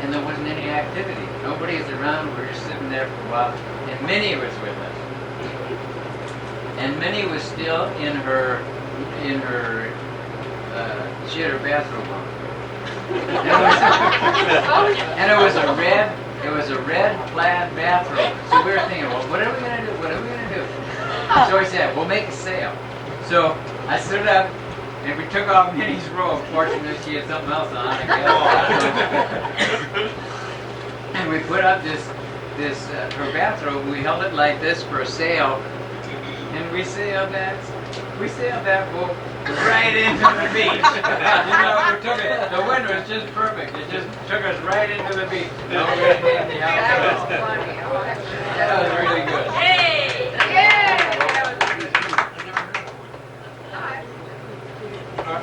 and there wasn't any activity. Nobody was around. We were just sitting there for a while, and Minnie was with us. And Minnie was still in her, she had her bathrobe on. And it was a red plaid bathrobe. So we were thinking, well, what are we gonna do? What are we gonna do? So we said, we'll make a sale. So I stood up and we took off Minnie's robe. Fortunately, she had something else on. I guess. And we put up this her bathrobe. We held it like this for a sale, and we sailed that boat right into the beach. We took it. The wind was just perfect. It just took us right into the beach. That was funny. That was really good. Hey! Yeah!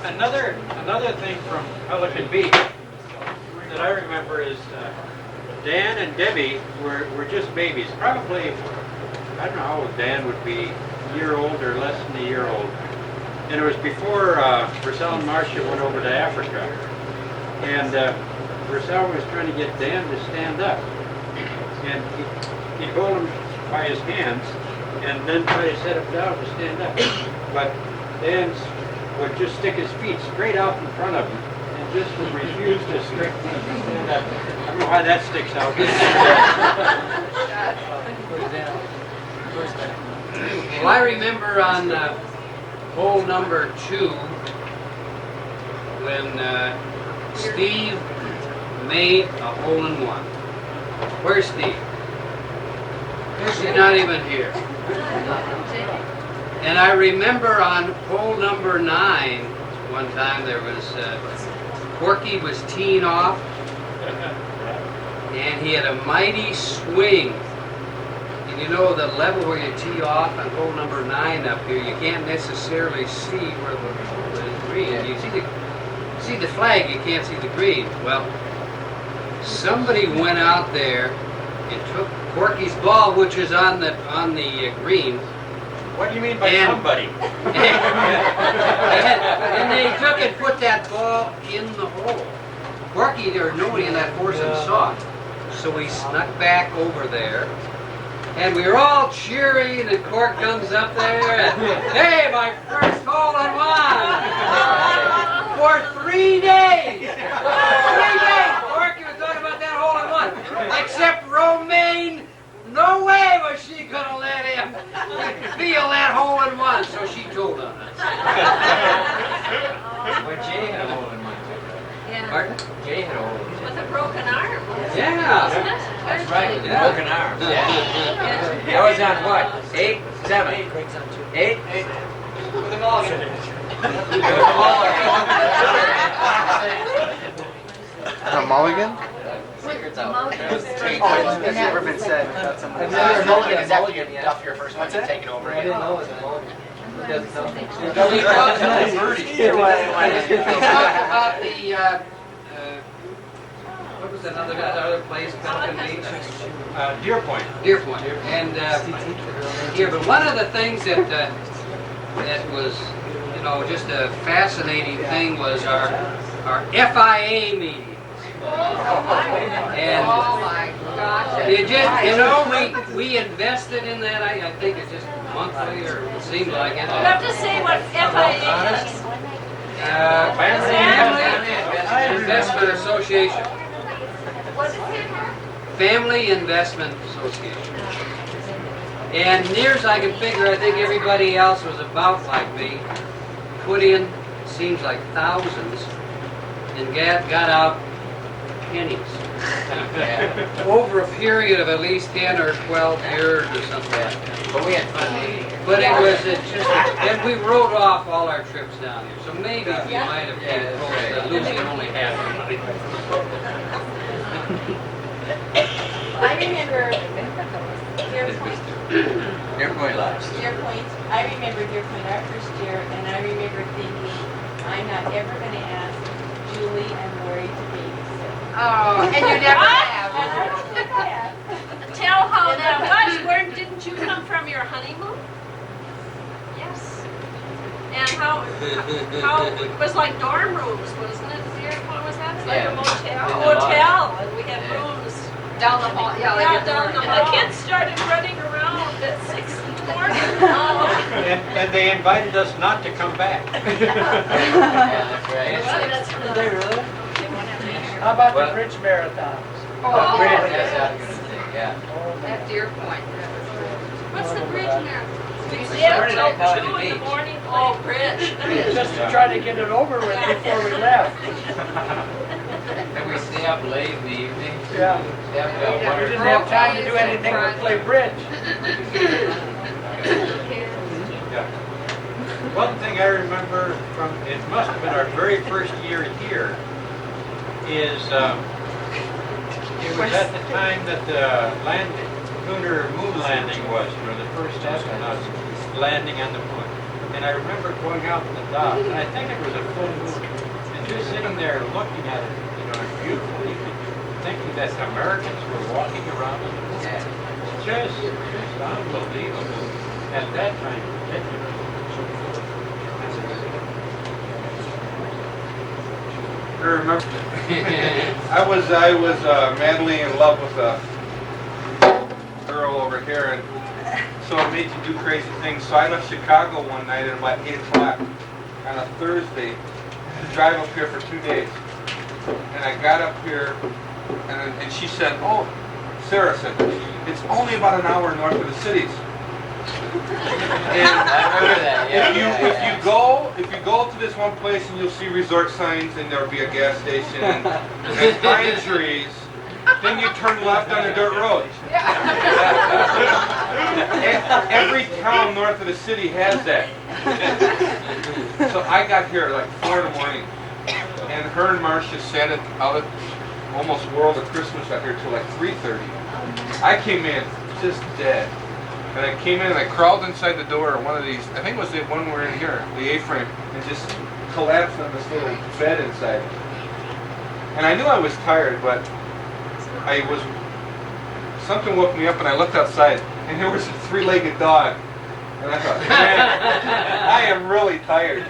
Another thing from Pelican Beach that I remember is Dan and Debbie were just babies. Probably, I don't know how old Dan would be, a year old or less than a year old. And it was before Purcell and Marcia went over to Africa. And Purcell was trying to get Dan to stand up. And he'd hold him by his hands and then try to set him down to stand up. But Dan would just stick his feet straight out in front of him and just refuse to stand up. I don't know why that sticks out. Well, I remember on hole number 2 when Steve made a hole-in-one. Where's Steve? He's not even here. And I remember on hole number 9, one time there was, Corky was teeing off, and he had a mighty swing. And you know the level where you tee off on hole number 9 up here, you can't necessarily see where the green. You see the flag, you can't see the green. Well, somebody went out there and took Corky's ball, which is on the green. What do you mean by somebody? And they took and put that ball in the hole. Corky or nobody in that foursome saw it. So we snuck back over there. And we were all cheering, and Cork comes up there, and hey, my first hole-in-one! For 3 days! 3 days! Cork, you were talking about that hole-in-one. Except Romaine, no way was she going to let him feel that hole-in-one, so she told on us. Well, Jay had a hole-in-one too. Yeah. Pardon? Jay had a hole-in-one. With a broken arm. Yeah. That's right, with the Yeah. broken arms. Yeah. That was on what? 8, 7? 8? With a mulligan. A mulligan? Secret's out. Has never been said about somebody. Mulligan is after you duff your first one, you take it over. I didn't know it was a mulligan. We talked about the, what was another place, Pelican Beach? Deer Point. Deer Point. And here, but one of the things that that was, you know, just a fascinating thing was our FIA meetings. And Oh my gosh. it just, you know, we invested in that. I think it's just monthly, or it seemed like it. You have to say what FIA is. Family Investment Association. What is it? Family Investment Association. And near as I can figure, I think everybody else was about like me. Put in, seems like thousands, and got out pennies. Over a period of at least 10 or 12 years or something. But we had fun. But it was just, and we wrote off all our trips down here. So maybe we might have been close to losing only half the money. I remember Deer Point. Deer Point Lives. Deer Point. I remember Deer Point our first year, and I remember thinking, I'm not ever going to ask Julie and Lori to babysit. Oh, and you never have. And I don't think I have. Tell how that was. Didn't you come from your honeymoon? Yes. And how it was like dorm rooms, wasn't it? Deer Point, was that? It's like a motel. In the Hotel. And we had Down the hall, yeah, like Yeah, in the down the morning. hall. The kids started running around at 6 in the morning. Oh. And they invited us not to come back. Yeah, that's right. Did they really? They won't have any. How about Well- the bridge marathons? Oh, Bridge, yeah. that's what I was gonna say, yeah. At Deer Point. What's the bridge now? We Yeah, started till at Pelican 2 in the Beach. morning. Oh, bridge. Just to try to get it over with before we left. Then we stay up late in the evening. Yeah. Stay up till Yeah, one We or didn't have time to do anything but play bridge. Yeah. One thing I remember from, it must have been our very first year here, is it was at the time that the lunar moon landing was, the first astronauts landing on the moon. And I remember going out in the dock, and I think it was a full moon, and just sitting there looking at it, beautiful evening, thinking that Americans were walking around on the moon. Yeah. Just unbelievable at that time particularly. I remember. I was madly in love with a girl over here, and so it made you do crazy things. So I left Chicago one night at about 8 o'clock on a Thursday to drive up here for 2 days. And I got up here, and she said, "Oh," Sarah said, "it's only about an hour north of the cities." And I remember that, yeah. if you go to this one place and you'll see resort signs and there'll be a gas station and pine trees, then you turn left on a dirt road. And every town north of the city has that. So I got here at like 4 in the morning, and her and Marcia sat out at almost World of Christmas out here till like 3:30. I came in just dead. And I came in and I crawled inside the door of one of these, I think it was the one we're in here, the A-frame, and just collapsed on this little bed inside. And I knew I was tired, but something woke me up and I looked outside and there was a 3-legged dog. And I thought, man, I am really tired.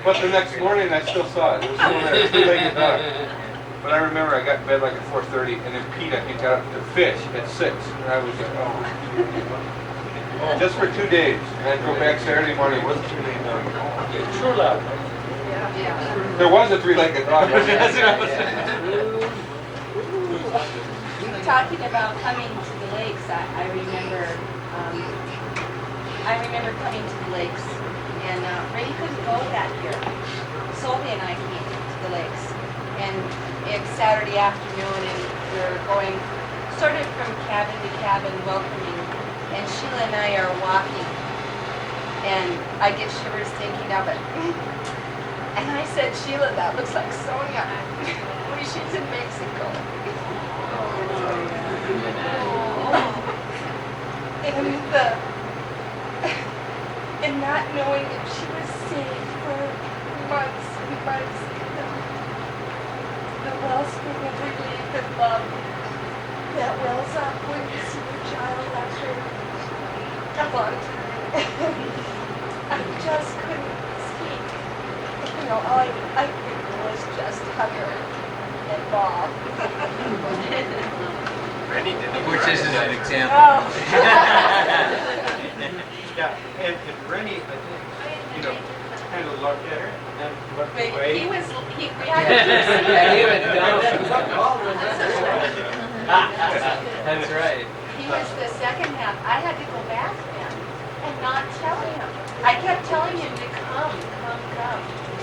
But the next morning I still saw it. It was still there, a 3-legged dog. But I remember I got in bed like at 4:30, and then Pete, I think, got up to fish at 6. And I was like, oh. Just for 2 days. And I'd go back Saturday morning, it wasn't 2 days long. True love. Yeah. There was a 3-legged dog. Talking about coming to the lakes, I remember coming to the lakes, and Ray couldn't go that year. Sophie and I came to the lakes, and it's Saturday afternoon, and we're going sort of from cabin to cabin welcoming, and Sheila and I are walking, and I get shivers thinking of it. And I said, "Sheila, that looks like Sonia when she's in Mexico." And not knowing if she was safe for months and months, the wellspring of relief and love that wells up when you see your child after a long time. I just couldn't speak. All I could do was just hug her and bawl. Which isn't an example. Yeah, and Rennie, I think, kind of looked at her and then looked But away. we had to Yeah, he was That's right. He was the second half. I had to go back then and not tell him. I kept telling him to come.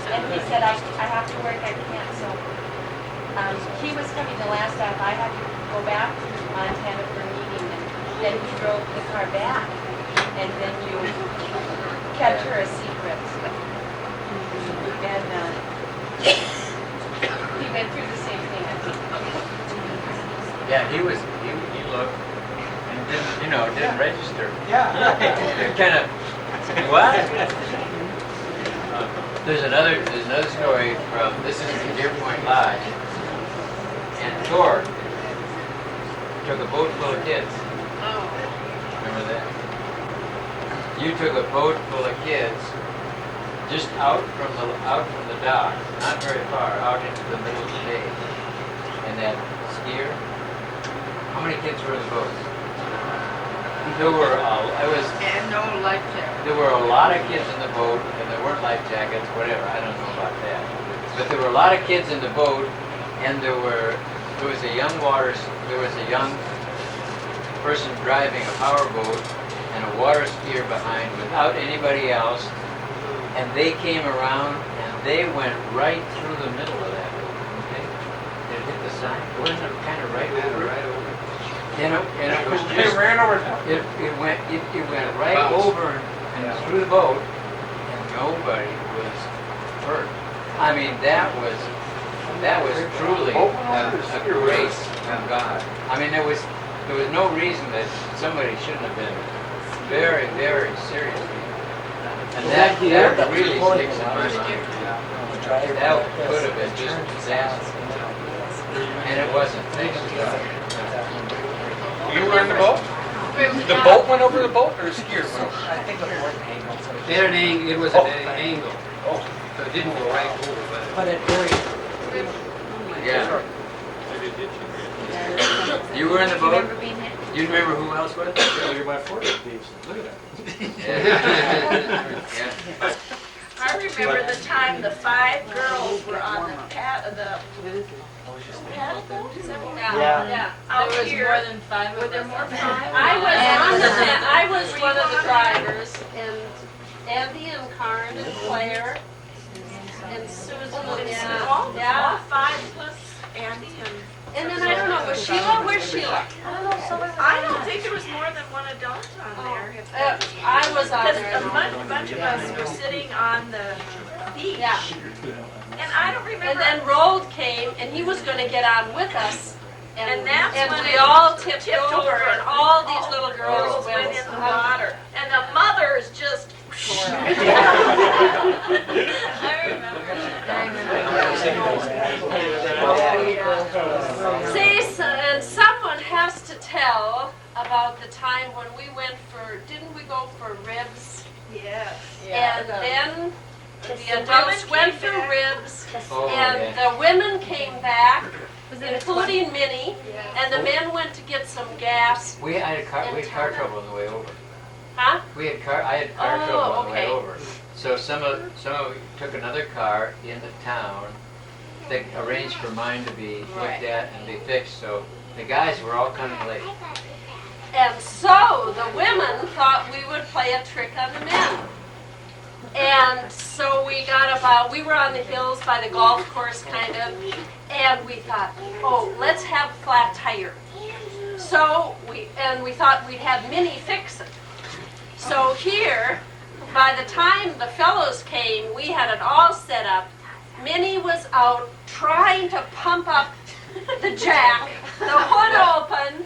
And he said, I have to work, I can't. So he was coming the last half. I had to go back to Montana for a meeting, and then he drove the car back. And then you kept her a secret. And he went through the same thing, I think. Yeah, he looked and didn't register. Yeah. Kind of, what? There's another story from, this is the Deer Point Lodge. And Thor took a boat full of kids. Remember that? You took a boat full of kids just out from the dock, not very far, out into the middle of the bay. And that skier? How many kids were in the boat? There were, And no life jacket. there were a lot of kids in the boat, and there weren't life jackets, whatever, I don't know about that. But there were a lot of kids in the boat, and there was a young person driving a power boat and a water skier behind without anybody else, and they came around and they went right through the middle of that boat, okay? It hit the sign, wasn't it kind of right over? Right over. And it was They just, ran over. it went right Bounced. over and through the boat, and nobody was hurt. I mean, that was truly a grace from God. I mean, there was no reason that somebody shouldn't have been very, very seriously. And that really sticks in my mind. That could have been just a disaster. And it wasn't, thanks to God. You were in the boat? The boat went over the boat or the skier went over? It was at an angle, so it didn't go right over, But it very. Yeah. You were in the boat? You remember who else was? Yeah, you're my forehead piece. Look at that. Yeah. I remember the time the 5 girls were on the paddle boat, is that what? Yeah. Out There was here. more than 5 Were of there us. more than 5? I was on the net. I was one of the drivers, and Andy and Karen and Claire and Susan and all 5 plus Andy and then I don't know, was Sheila? Where's Sheila? I don't think there was more than one adult on there. I was on Because there. a bunch of us were sitting on the beach. Yeah. And I don't remember. And then Rold came, and he was going to get on with us. And that's when we it all tipped over, over. and all these little girls Girls went in the out. water. And the mothers just. I remember. See, and someone has to tell about the time when we went didn't we go for ribs? Yes. And then The the adults women went came for back. ribs, Oh, and yeah. the women came back, including Minnie, and the men went to get some gas. We had car trouble on the way over. Huh? I had car Oh, trouble on the way okay. over. So some of took another car into town. They arranged for mine to be looked at and be fixed. So the guys were all coming late. And so the women thought we would play a trick on the men. And so we were on the hills by the golf course kind of, and we thought, oh, let's have a flat tire. So we thought we'd have Minnie fix it. So here, by the time the fellows came, we had it all set up. Minnie was out trying to pump up the jack, the hood open,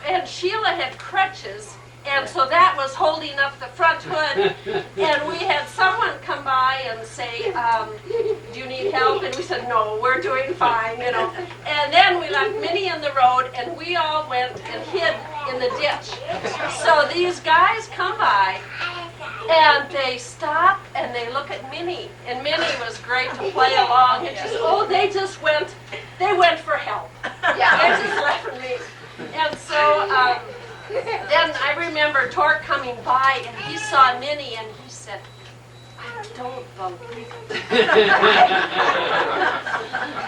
and Sheila had crutches, and so that was holding up the front hood. And we had someone come by and say, do you need help? And we said, no, we're doing fine, you know. And then we left Minnie in the road, and we all went and hid in the ditch. So these guys come by, and they stop, and they look at Minnie. And Minnie was great to play along, and she said, oh, they went for help. They just left me. And so then I remember Torque coming by, and he saw Minnie, and he said, I don't believe it.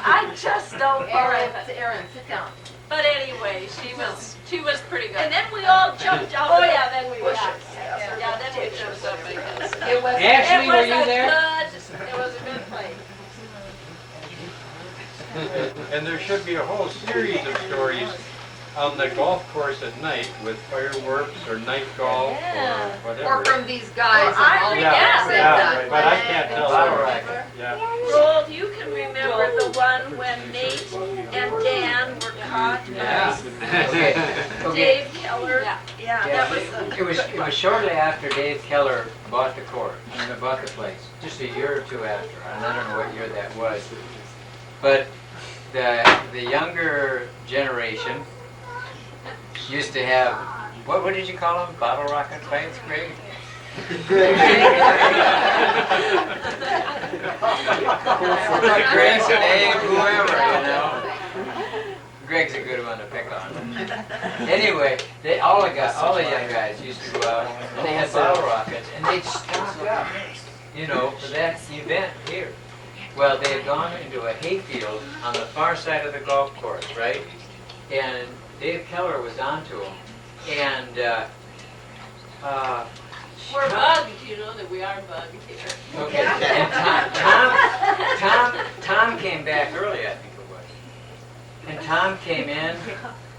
I just don't believe it. Aaron, sit down. But anyway, she was pretty good. And then we all jumped out. Oh of yeah, the then we bushes. yeah, then we jumped up, I guess. Ashley, were you there? It was a good play. And there should be a whole series of stories on the golf course at night with fireworks or night golf or whatever. Or from these guys. Well, I and all remember that said Yeah, that. but I can't tell. Bottle the- racket. Yeah. Roald, you can remember the one when Nate and Dan were caught Yeah. by Okay. Dave Keller. Yeah. Yeah, Yeah, that was it was shortly after Dave Keller bought the court, bought the place, just a year or two after, and I don't know what year that was. But the younger generation used to have, what did you call them? Bottle rocket fights, Greg? Chris and Abe, whoever, you know. a good one to pick on. Anyway, all the young guys used to go out and they had bottle rockets and they'd stock up, for that event here. Well, they had gone into a hayfield on the far side of the golf course, right? And Dave Keller was onto them. And We're bugged, you know that we are bugged here. okay, and Tom came back early, I think it was. And Tom came in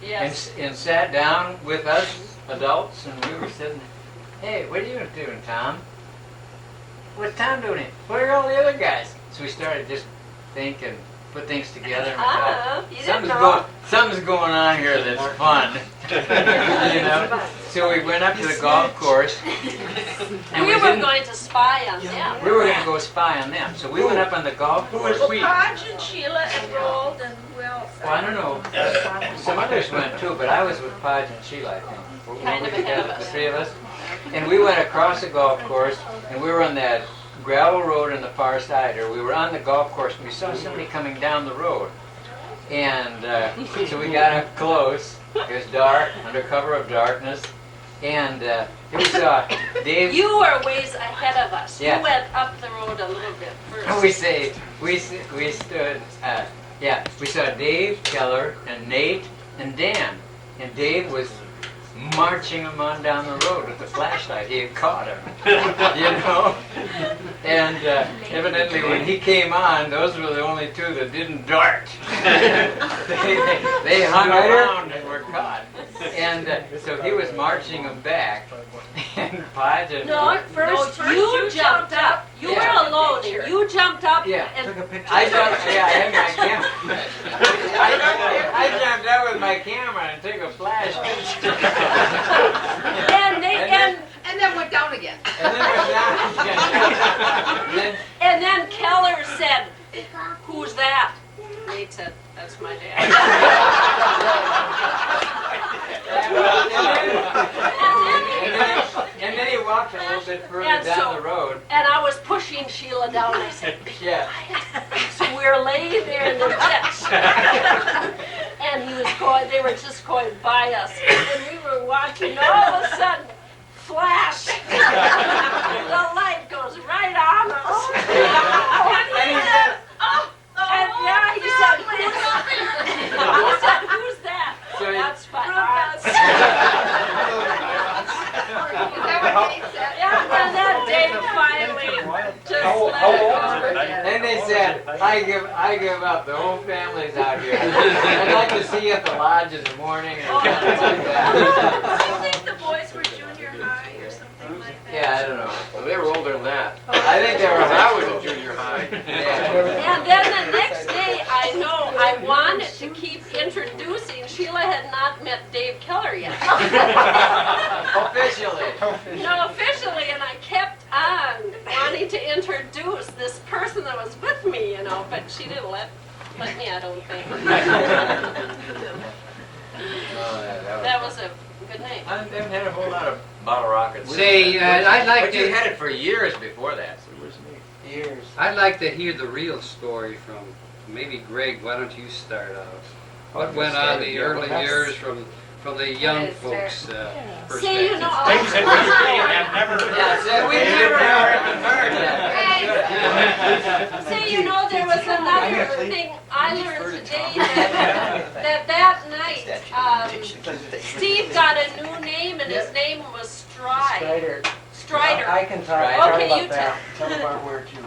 Yes. and sat down with us adults, and we were sitting. Hey, what are you doing, Tom? What's Tom doing? Where are all the other guys? So we started just thinking, put things together. And we thought, You didn't know. something's going on here that's fun. So we went up to the golf course. And We were didn't- going to spy on them. We were going to go spy on them. So we went up on the golf course. Well, Podge and Sheila and Rold and who else? Well, I don't know. Some others went too, but I was with Podge and Sheila, I think. Were Kind we of ahead together, of the us. three of us? And we went across the golf course, and we were on that gravel road on the far side, or we were on the golf course, and we saw somebody coming down the road. And so we got up close. It was dark, under cover of darkness. And we saw Dave. You were ways ahead of us. Yeah. You went up the road a little bit first. We stood, we saw Dave Keller and Nate and Dan. And Dave was marching him on down the road with the flashlight. He had caught him, And evidently when he came on, those were the only two that didn't dart. they hung around and were caught. And so he was marching them back. And Podge and... No, first you jumped up. You Yeah. were alone. And you jumped up. Yeah. And Took a picture. I jumped, I had my camera. I jumped out with my camera and took a flash picture. And then went down again. And then went down again. And then Keller said, "Who's that?" Nate said, "That's my dad." And then he walked a little bit further And down so- the road. And I was pushing Sheila down. I said, Yeah. so we were laying there in the ditch. And he was going, they were just going by us. And we were watching, all of a sudden, flash. The light goes right on us. And he said, and yeah, he said, who's that? So he- That's fine. Is that what Dave said? Yeah, and then Dave finally just How let old it was go. it? Then they said, I give up. The whole family's out here. I'd like to see you at the lodge in the morning or something like that. I think the boys were junior high or something like that. Yeah, I don't know. Well, they were older than that. I think they were When I high was school. in junior high. Yeah. And then the next day, I know I wanted to keep introducing. Sheila had not met Dave Keller yet. Officially. No, officially, and I kept on wanting to introduce this person that was with me, but she didn't let me, I don't think. That was a good name. I haven't had a whole lot of bottle rockets. Say, I'd like But you to, had it for years before that. Years. I'd like to hear the real story from maybe Greg. Why don't you start out? What went on the early years from the young folks' perspective? See, Things that we have never Yeah, so we never heard that. See, there was another thing I learned today that night, Steve got a new name, and his name was Strider. Strider. I can talk Right. talk Okay, about you that. Tell them our word too.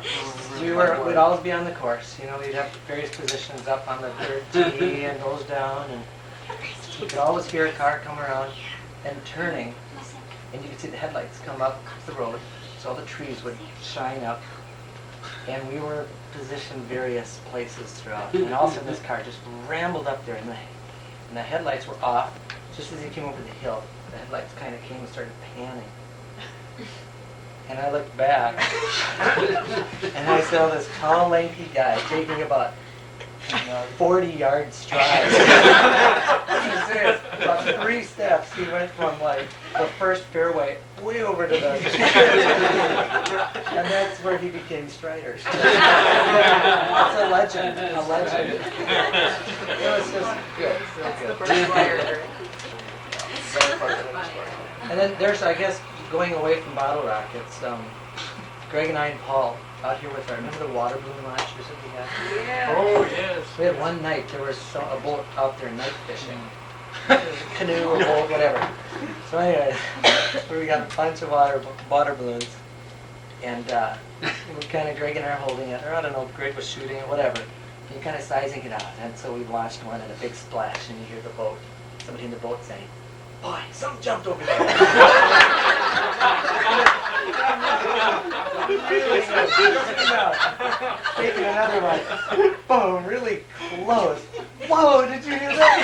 We'd always be on the course, we'd have various positions up on the third tee and those down, and you could always hear a car come around and turning, and you could see the headlights come up the road, so all the trees would shine up, and we were positioned various places throughout, and all of a sudden this car just rambled up there, and the headlights were off. Just as he came over the hill, the headlights kind of came and started panning. And I looked back, and I saw this tall, lanky guy taking about 40-yard strides. about 3 steps, he went from like the first fairway way over to the, and that's where he became Strider. It's a legend, a legend. It was just good, real good. And then there's, I guess, going away from Bottle Rockets, Greg and I and Paul out here with our, remember the water balloon launchers that we had? Yeah. Oh, yes. We had one night, there was a boat out there night fishing. Canoe or boat, whatever. So anyway, we got a bunch of water balloons. And we kind of, Greg and I are holding it, or I don't know, Greg was shooting it, whatever. And you're kind of sizing it out. And so we launched one and a big splash, and you hear the boat, somebody in the boat saying, "Boy, something jumped over there." Really good. Taking another one. Boom, really close. Whoa, did you hear that?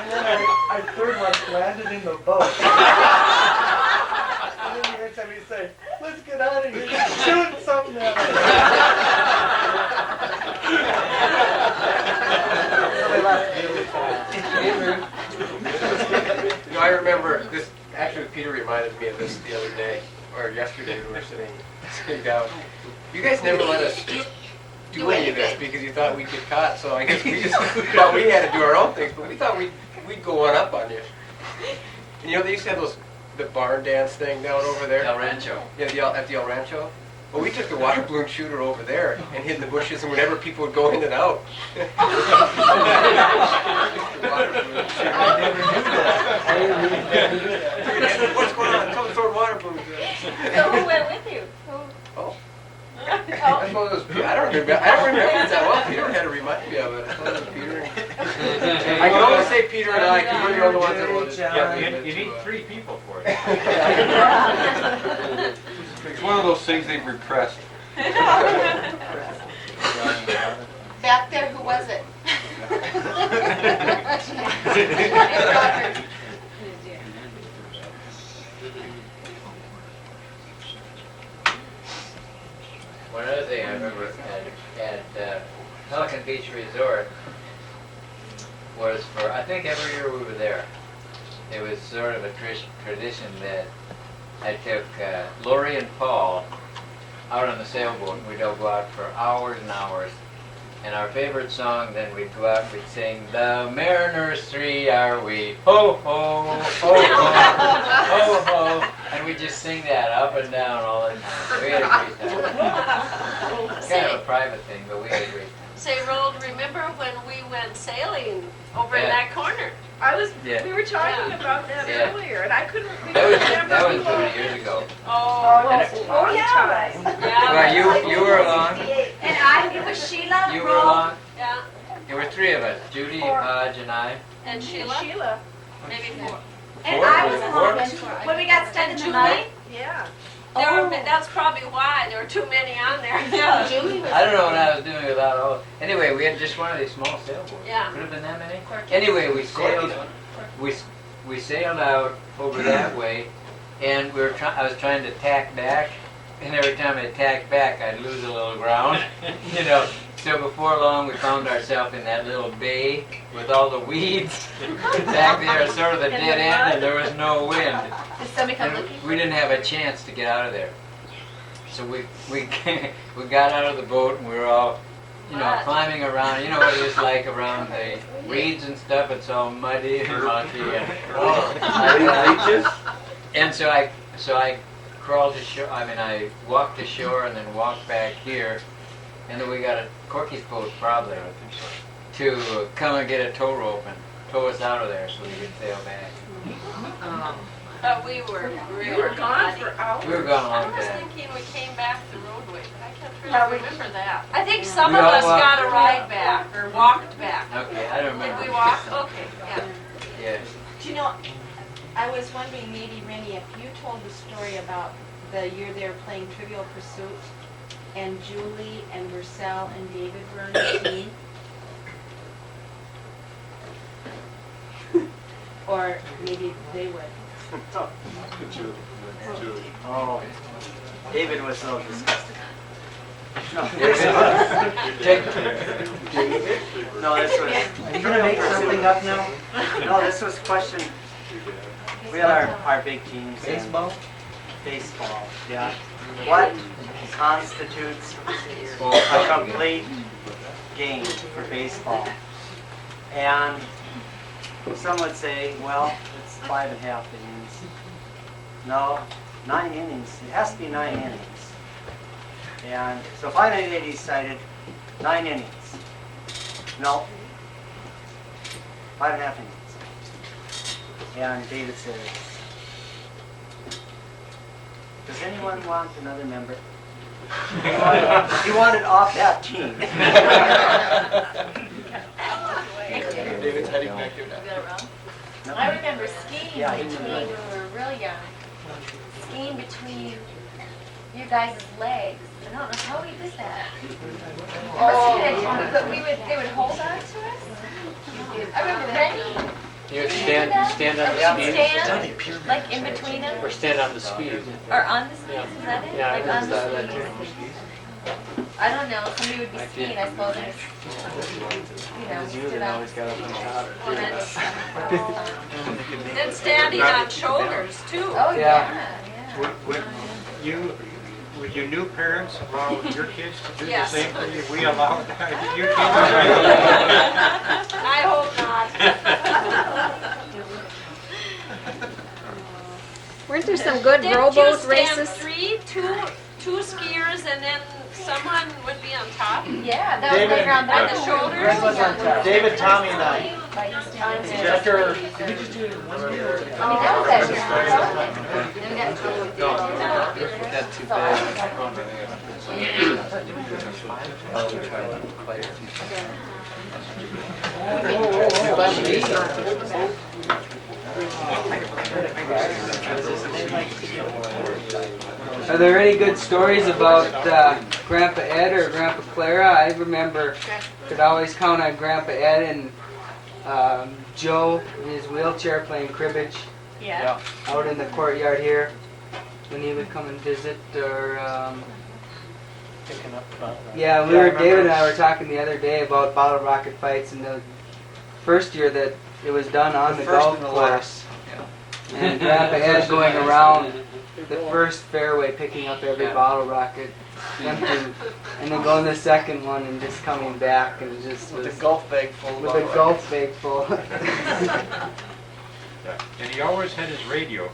And then our third one landed in the boat. And then you hear somebody say, "Let's get out of here. Shoot something at us." So they left really fast. You know, I remember this. Actually, Peter reminded me of this the other day, or yesterday when we were sitting down. You guys never let us do any of this because you thought we'd get caught. So I guess we just thought we had to do our own things, but we thought we'd go one up on you. And you know, they used to have the barn dance thing down over there. El Rancho. Yeah, at the El Rancho. Well, we took the water balloon shooter over there and hid in the bushes, and whenever people would go in and out. I never knew that. What's going on? Come throw water balloons. So who went with you? Oh. I suppose it was Peter. I don't remember it that well. Peter had to remind me of it. I thought it was Peter. I can only say Peter and I because we're the only ones that will. Yeah, you need 3 people for it. It's one of those things they've repressed. Back there, who was it? One other thing I remember at Pelican Beach Resort was for, I think every year we were there, it was sort of a tradition that I took Lori and Paul out on the sailboat, and we'd all go out for hours and hours. And our favorite song, then we'd go out and we'd sing, "The Mariners 3 are we, ho ho, ho ho, ho ho," and we'd just sing that up and down all the time. We had a great time. It's kind of a private thing, but we had a great time. Say, Roald, remember when we went sailing over in Yeah. that corner? Yeah. We were talking about that Yeah. earlier, and I couldn't That remember. was 20 years ago. Oh, And Oh, yeah. Well, you were along. And it was Sheila, You were along. yeah. There were 3 of us, Judy, Hodge, and I. And Sheila? Sheila, Maybe 4. And Four? I Was was it along four? when we got stuck in the Julie? mud. yeah. That's probably why there were too many on there. Julie was. I don't know what I was doing without all. Anyway, we had just one of these small sailboats. Yeah. Could have been that many. Anyway, we sailed. We sailed out over that way, and I was trying to tack back, and every time I tacked back, I'd lose a little ground, you know. So before long, we found ourselves in that little bay with all the weeds back there, sort of the dead end, and there was no wind. Did somebody come And looking? we didn't have a chance to get out of there. So we got out of the boat, and we were all, you know, climbing around. You know what it is like around the weeds and stuff. It's all muddy and mushy. And so I crawled to shore. I mean, I walked to shore and then walked back here, and then we got a Corky's boat probably to come and get a tow rope and tow us out of there so we could sail back. But we were really You were gone for hours. We were gone a I long was time. thinking we came back the roadway, but I can't Yeah, really we- remember that. I think some We of all us walked. got a ride back or walked back. Okay, I don't remember. Did we walk? Okay, yeah. Yeah. Do you know, I was wondering, maybe Rennie, if you told the story about the year they were playing Trivial Pursuit, and Julie and Marcel and David were on the team? Or maybe they would. Oh, David was so disgusting. Take- No, this was. gonna make something up now? No, this was question, we had our big teams. and- Baseball? Baseball, yeah. What constitutes a complete game for baseball? And some would say, well, it's 5.5 innings. No, 9 innings. It has to be 9 innings. And so finally they decided 9 innings. No, 5.5 innings. And David says, does anyone want another member? He wanted off that team. David's heading back here now. I remember skiing Yeah, he between, knew when that. we were real young, skiing between you guys' legs. I don't know how we did that. Oh, but they would hold on to us. I remember Rennie. You would stand on Or we'd stand, like in between them, or stand on the speed. or on the skis, is that it? Yeah, I Like on noticed the that skis. I don't know, somebody would be skiing, I suppose, and, you know, stood on one end. Then standing on shoulders too. Oh, Yeah. yeah. Would you new parents allow your kids to do the Yes. same thing we allowed you kids? I hope not. Weren't there some good Didn't you rowboat stand races? two skiers and then someone would be on top? Yeah, that was David- playground. On the shoulders? Greg was on top. David, Tommy, and I. After, did we just do it one year? I mean, that was that year. Then we got two. Not too bad. Oh, we tried to play it. Are there any good stories about Grandpa Ed or Grandpa Clara? I remember could always count on Grandpa Ed and Joe in his wheelchair playing cribbage Yeah. out in the courtyard here when he would come and visit. Or Picking up about that. yeah, Yeah, I remember. David and I were talking the other day about bottle rocket fights and the first year that it was done on the first golf and the course. last. And Grandpa Ed going around the first fairway picking up every bottle rocket, empty, and then going the second one and just coming back and just With was, a golf bag full of with bottle a golf bag full. And he always had his radio.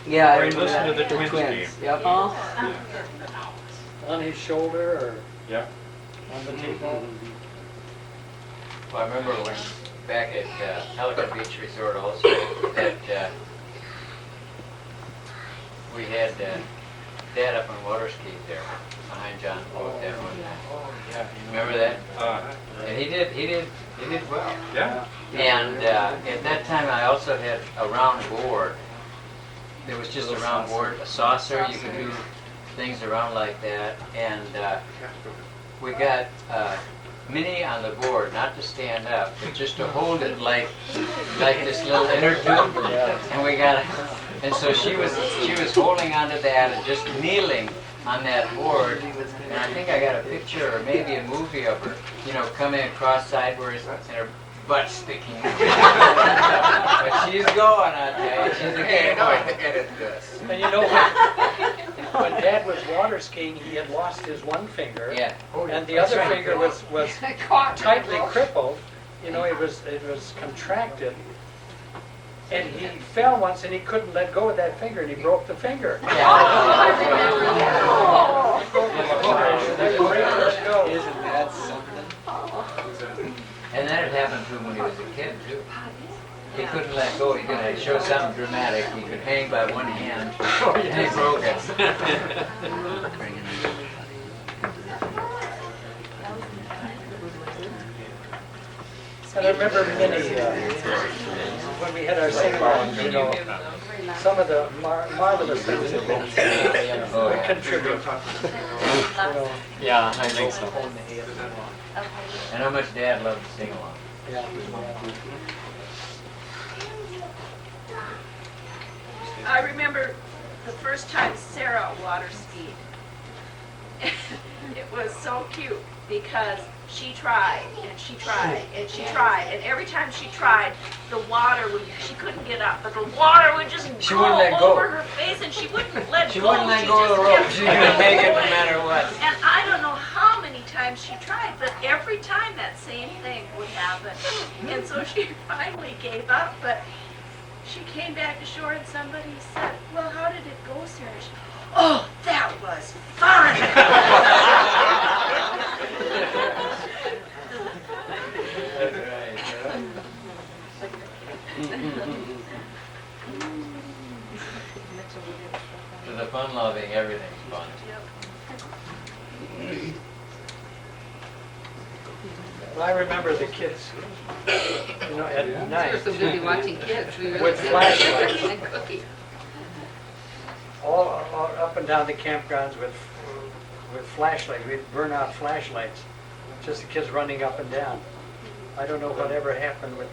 Yeah, I Or he remember listened that. to the Twins game. Yep. On his shoulder or? Yeah. On the table. Well, I remember when, back at Pelican Beach Resort also, that we had Dad up on water ski there, behind John's boat that one time. Oh, yeah. Remember that? Uh-huh. And he did well. Yeah. And at that time, I also had a round board. There was just a round board, a saucer. You could do things around like that. And we got Minnie on the board, not to stand up, but just to hold it like this little inner tube. And we got, and so she was holding onto that and just kneeling on that board. And I think I got a picture or maybe a movie of her, coming across sideways and her butt sticking. But she's going, I tell you. She's a game boy. And you know, when Dad was water skiing, he had lost his one finger. Yeah. And the other finger was tightly crippled. It was contracted. And he fell once and he couldn't let go of that finger and he broke the finger. Isn't that something? And that had happened to him when he was a kid, too. He couldn't let go. He could show something dramatic. He could hang by one hand, and he broke it. And I remember Minnie, when we had our sing-along, some of the marvelous things that Minnie would contribute. Yeah, I think so. And how much Dad loved to sing along. Yeah. I remember the first time Sarah water skied. It was so cute. because she tried and she tried and she tried, and every time she tried, the water would, she couldn't get up, but the water would just She go wouldn't let go. over her face, and she wouldn't let She go. wouldn't let go of the just rope. kept She couldn't make it no going. matter what. And I don't know how many times she tried, but every time that same thing would happen. And so she finally gave up, but she came back to shore and somebody said, well, how did it go, Sarah? She, oh, that was fun! To the fun-loving, everything's fun. Well, I remember the kids, you know, at We were night, so busy watching kids, we really With didn't flashlights. and cookies. all up and down the campgrounds with flashlights. We'd burn out flashlights, just the kids running up and down. I don't know whatever happened with,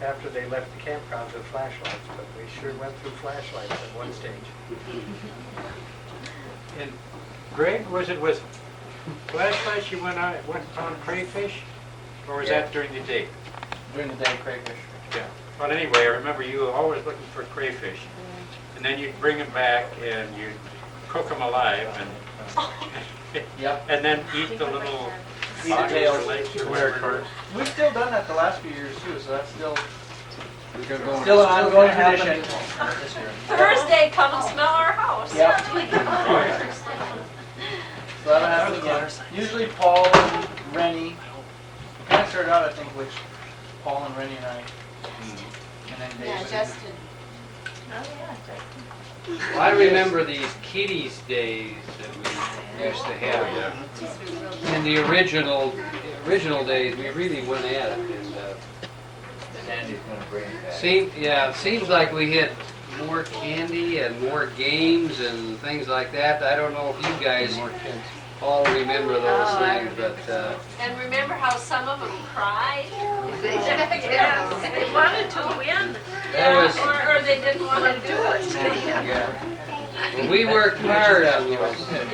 after they left the campgrounds with flashlights, but we sure went through flashlights at one stage. And Greg, was it with flashlights you went on crayfish? Or was that during the day? During the day, crayfish. Yeah. But anyway, I remember you were always looking for crayfish. And then you'd bring them back and you'd cook them alive and, Yep. and then eat the little Eat the tails. legs or whatever. We've still done that the last few years too, so that's still Still an ongoing happening. tradition. Thursday, come and smell our house. Yep. So that'll happen again. Usually Paul and Rennie, kind of started out, I think, with Paul and Rennie and I. And then Dave. Yeah, Justin. Well, I remember these kiddies days that we used to have. In the original days, we really went at it. And, Sandy's gonna bring it back. seems like we had more candy and more games and things like that. I don't know if you guys all remember those things, but And remember how some of them cried? Yes, they wanted to win. That was- Or they didn't want to do it. yeah. We worked hard on those games.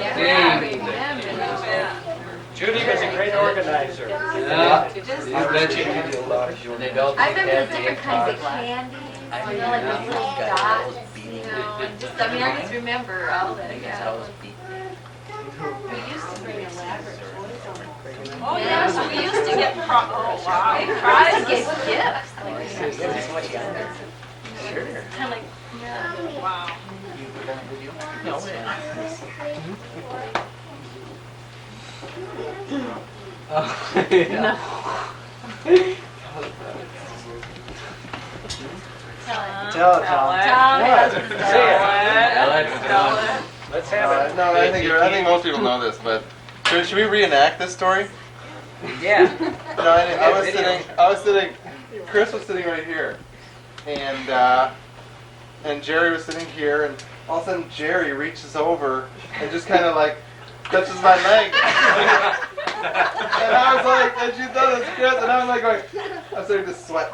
Judy was a great organizer. Yeah, you bet you. When they built I the remember the academy different kinds of cars, candies, I you know, like mean, those little got dots, those you beat. know, and just, I mean, I just remember all I that, think that's yeah. how it was beat. We used to bring elaborate toys on. Oh, yes, we used to get oh, wow. We used Prizes. to get gifts, like, Sure. kind of like, yeah. Wow. You put on video? No. Tell it, Tom. Let's have it. No, I think most people know this, but should we reenact this story? Yeah. No, I was sitting. Chris was sitting right here, and Jerry was sitting here, and all of a sudden Jerry reaches over and just kind of like touches my leg, and I was like, and she thought it was Chris, and I was like going, I'm starting to sweat.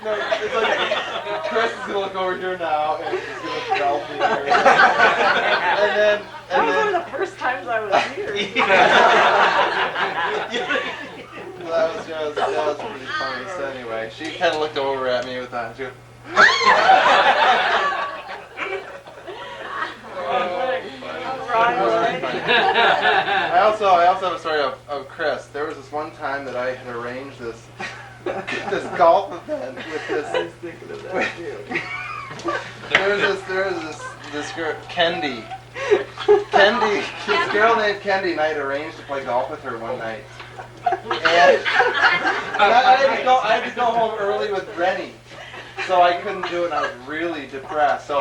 No, it's like Chris is gonna look over here now, and he's gonna gulp me here. And then the first times I was here. Well, that was pretty funny. So anyway, she kind of looked over at me with that too. I also have a story of Chris. There was this one time that I had arranged this golf event with this. I was thinking of that too. There was this girl, Kendi. This girl named Kendi, and I had arranged to play golf with her one night. And I had to go home early with Rennie, so I couldn't do it, and I was really depressed. So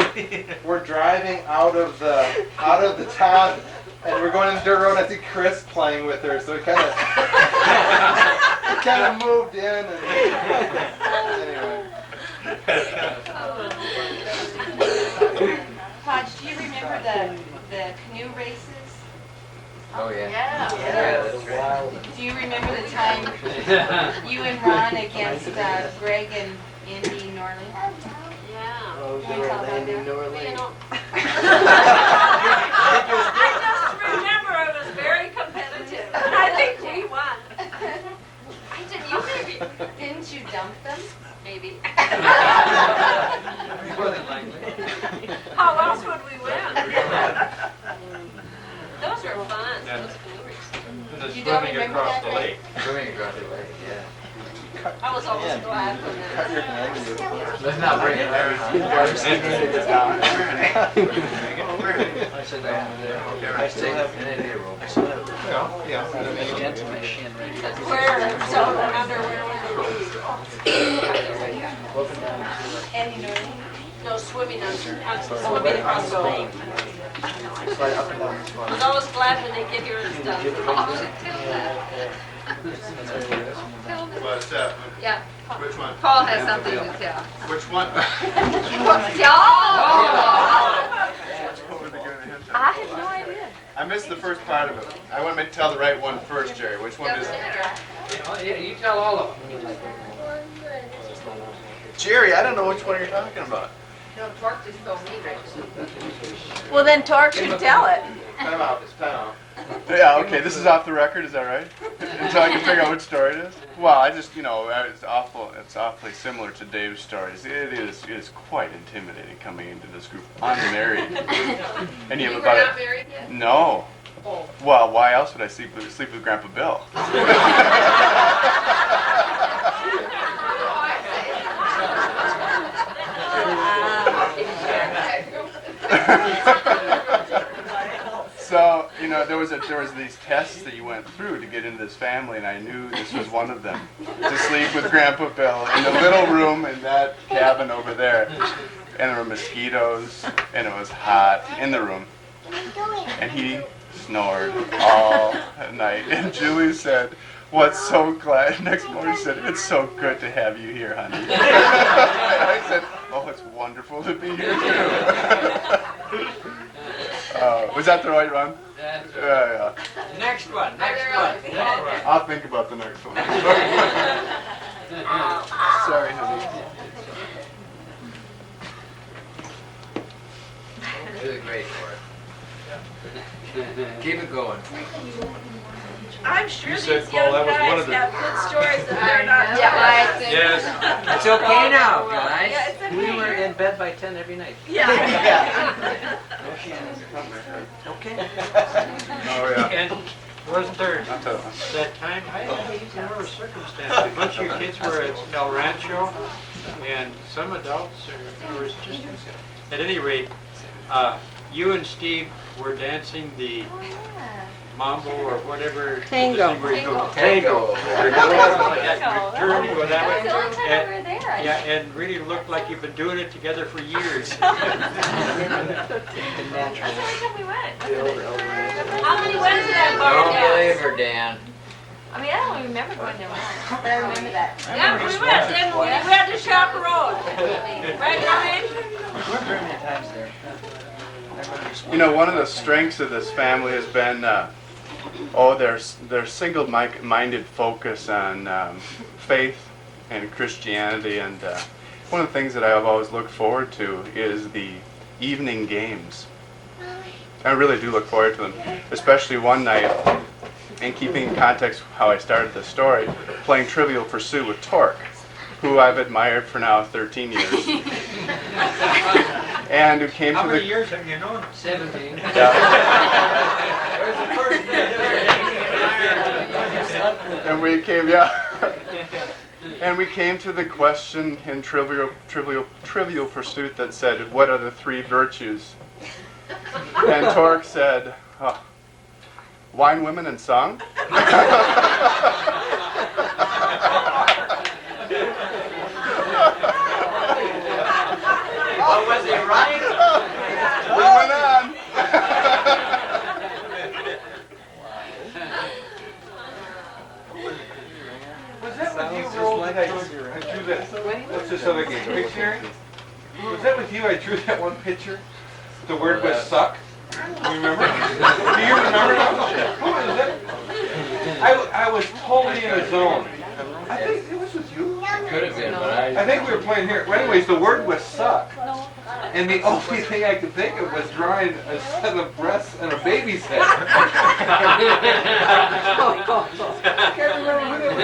we're driving out of the town, and we're going in the dirt road, and I see Chris playing with her, so it kind of moved in, and anyway. Podge, do you remember the canoe races? Oh, yeah. Yeah. That's right. Do you remember the time you and Ron against Greg and Indy Norley? Yeah. Oh, Can you tell about that? You know, I just remember The You don't swimming remember across that, the lake. Swimming across the lake, yeah. I was always glad when Cut your that. hand and you- Let's not bring it there. I said that over there. I still have, I still have. Yeah. Dent in my shin right here. Where, so the underwear was And you know, no swimming swimming across the lake. Slide up and down this I one. was always glad when they give yours done. What's that? Yeah, Which one? Paul has something to tell. Which one? I have no idea. I missed the first part of it. I want to tell the right one first, Jerry. Which one is it? You tell all of them. Jerry, I don't know which one you're talking about. No, Torque just told me, Rick. well then Torque should tell it. Time out. Yeah, okay, this is off the record, is that right? Until I can figure out which story it is? Well, I just, it's awfully similar to Dave's stories. It is quite intimidating coming into this group unmarried. And you You have were about not married yet? No. Oh. Well, why else would I sleep with Grandpa Bill? Oh, I So, there was these tests that you went through to get into this family, and I knew this was one of them. To sleep with Grandpa Bill in the little room in that cabin over there. And there were mosquitoes, and it was hot in the room. And he snored all night. And Julie said, "What's so glad?" Next morning she said, "It's so good to have you here, honey." And I said, "Oh, it's wonderful to be here too." Was that the right one? Yeah. Next one, next I'll think about the next one. Sorry, honey. Really great for it. Keep it going. I'm sure You these said, Paul, young that was one guys of the- have good stories that they're not Yeah, telling. I think. Yes. It's okay now, guys. Yeah, it's okay. We were in bed by 10 every night. Yeah. Okay. Oh, yeah. And wasn't there I'll tell you. that time, I don't remember circumstances, a bunch of your kids were at El Rancho, and some adults, or it was just, at any rate, you and Steve were dancing the mambo or whatever. Tango. Tango. Journey with that one. That's the only time And- we were there. Yeah, and really looked like you've been doing it together for years. That's the only time we went. How many went to that bar Don't dance? believe her, Dan. I mean, I don't even remember going there once, but I remember that. Yeah, we went, then we had to chaperone. Right, Noreen? Weren't very many times there. One of the strengths of this family has been, their single-minded focus on faith and Christianity. And one of the things that I've always looked forward to is the evening games. I really do look forward to them, especially one night, and keeping in context how I started the story, playing Trivial Pursuit with Torque, who I've admired for now 13 years. And who came How to many the... years have you known him? 17. Yeah. There's the first And we came to the question in Trivial Pursuit that said, "What are the three virtues?" And Torque said, "Wine, women, and song." Oh, was it right? We went on. Was that with you, Roll, that I drew that, what's this other game, Pictionary? Was that with you I drew that one picture? The word was suck? You remember? Do you remember that? Who was that? I was totally in the zone. I think it was with you. Could have been, but I think we were playing here. Well, anyways, the word was suck. And the only thing I could think of was drawing a set of breasts and a baby's head. I can't remember who that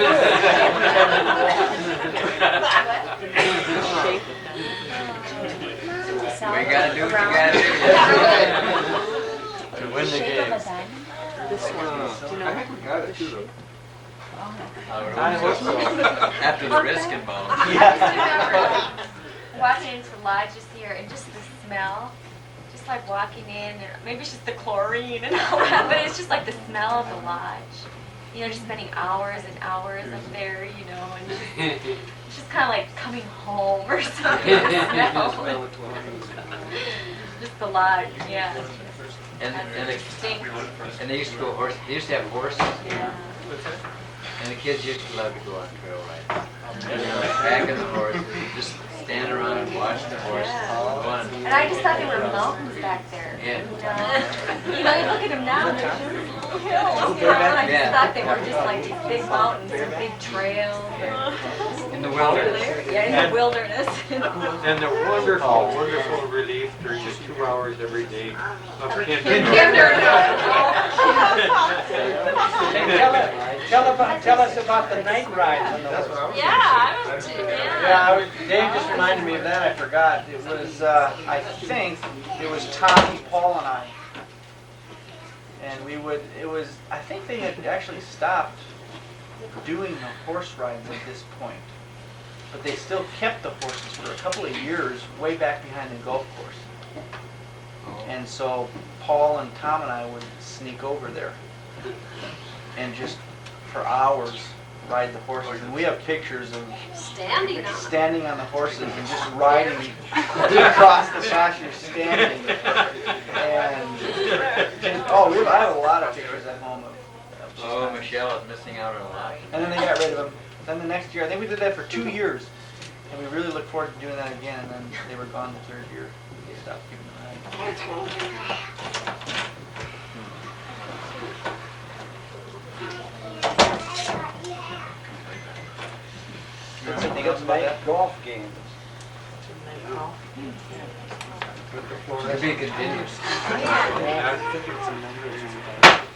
we gotta do what we gotta do. To win the game. This one. I think we got it too, though. I hope so. After the risk involved. Walking into the lodge this year and just the smell, just like walking in, and maybe it's just the chlorine and all that, but it's just like the smell of the lodge. You know, just spending hours and hours up there, you know, and it's just kind of like coming home or something. The smell. Just the lodge, yeah. And they used to go horse. They used to have horses. Yeah. And the kids used to love to go on trail rides. Back in the horses, just stand around and watch the horses. Fun. And I just thought they were mountains back there. Yeah. You know, you look at them now, they're just hills. You know, and I just thought they were just like these big mountains and big trails. In the wilderness. Yeah, in the wilderness. And the wonderful, wonderful relief for just 2 hours every day of Tell us about the night rides on the horse. Yeah, I was too, Yeah, Dave just reminded me of that. I forgot. It was, I think, it was Tommy, Paul, and I. And we would, I think they had actually stopped doing the horse rides at this point. But they still kept the horses for a couple of years way back behind the golf course. And so Paul and Tom and I would sneak over there and just for hours ride the horses. And we have pictures of standing on the horses and just riding across the pasture, standing. And I have a lot of pictures at home of Oh, Michelle is missing out on a lot. and then they got rid of them. Then the next year, I think we did that for 2 years, and we really looked forward to doing that again. And then they were gone the third year. They stopped giving them rides. Anything else about that? Golf games. It'd be continuous.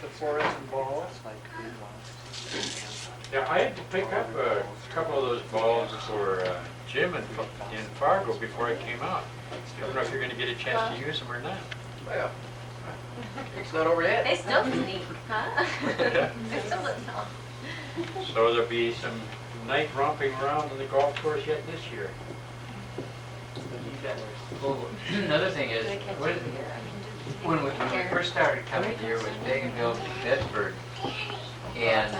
The fluorescent balls, like green ones. Yeah, I had to pick up a couple of those balls for Jim in Fargo before I came out. I don't know if you're going to get a chance to use them or not. Well, it's not over yet. They still sneak, huh? They still look small. So there'll be some night romping around on the golf course yet this year. Well, another thing is, when we first started coming here with Dagenville, Bedford, and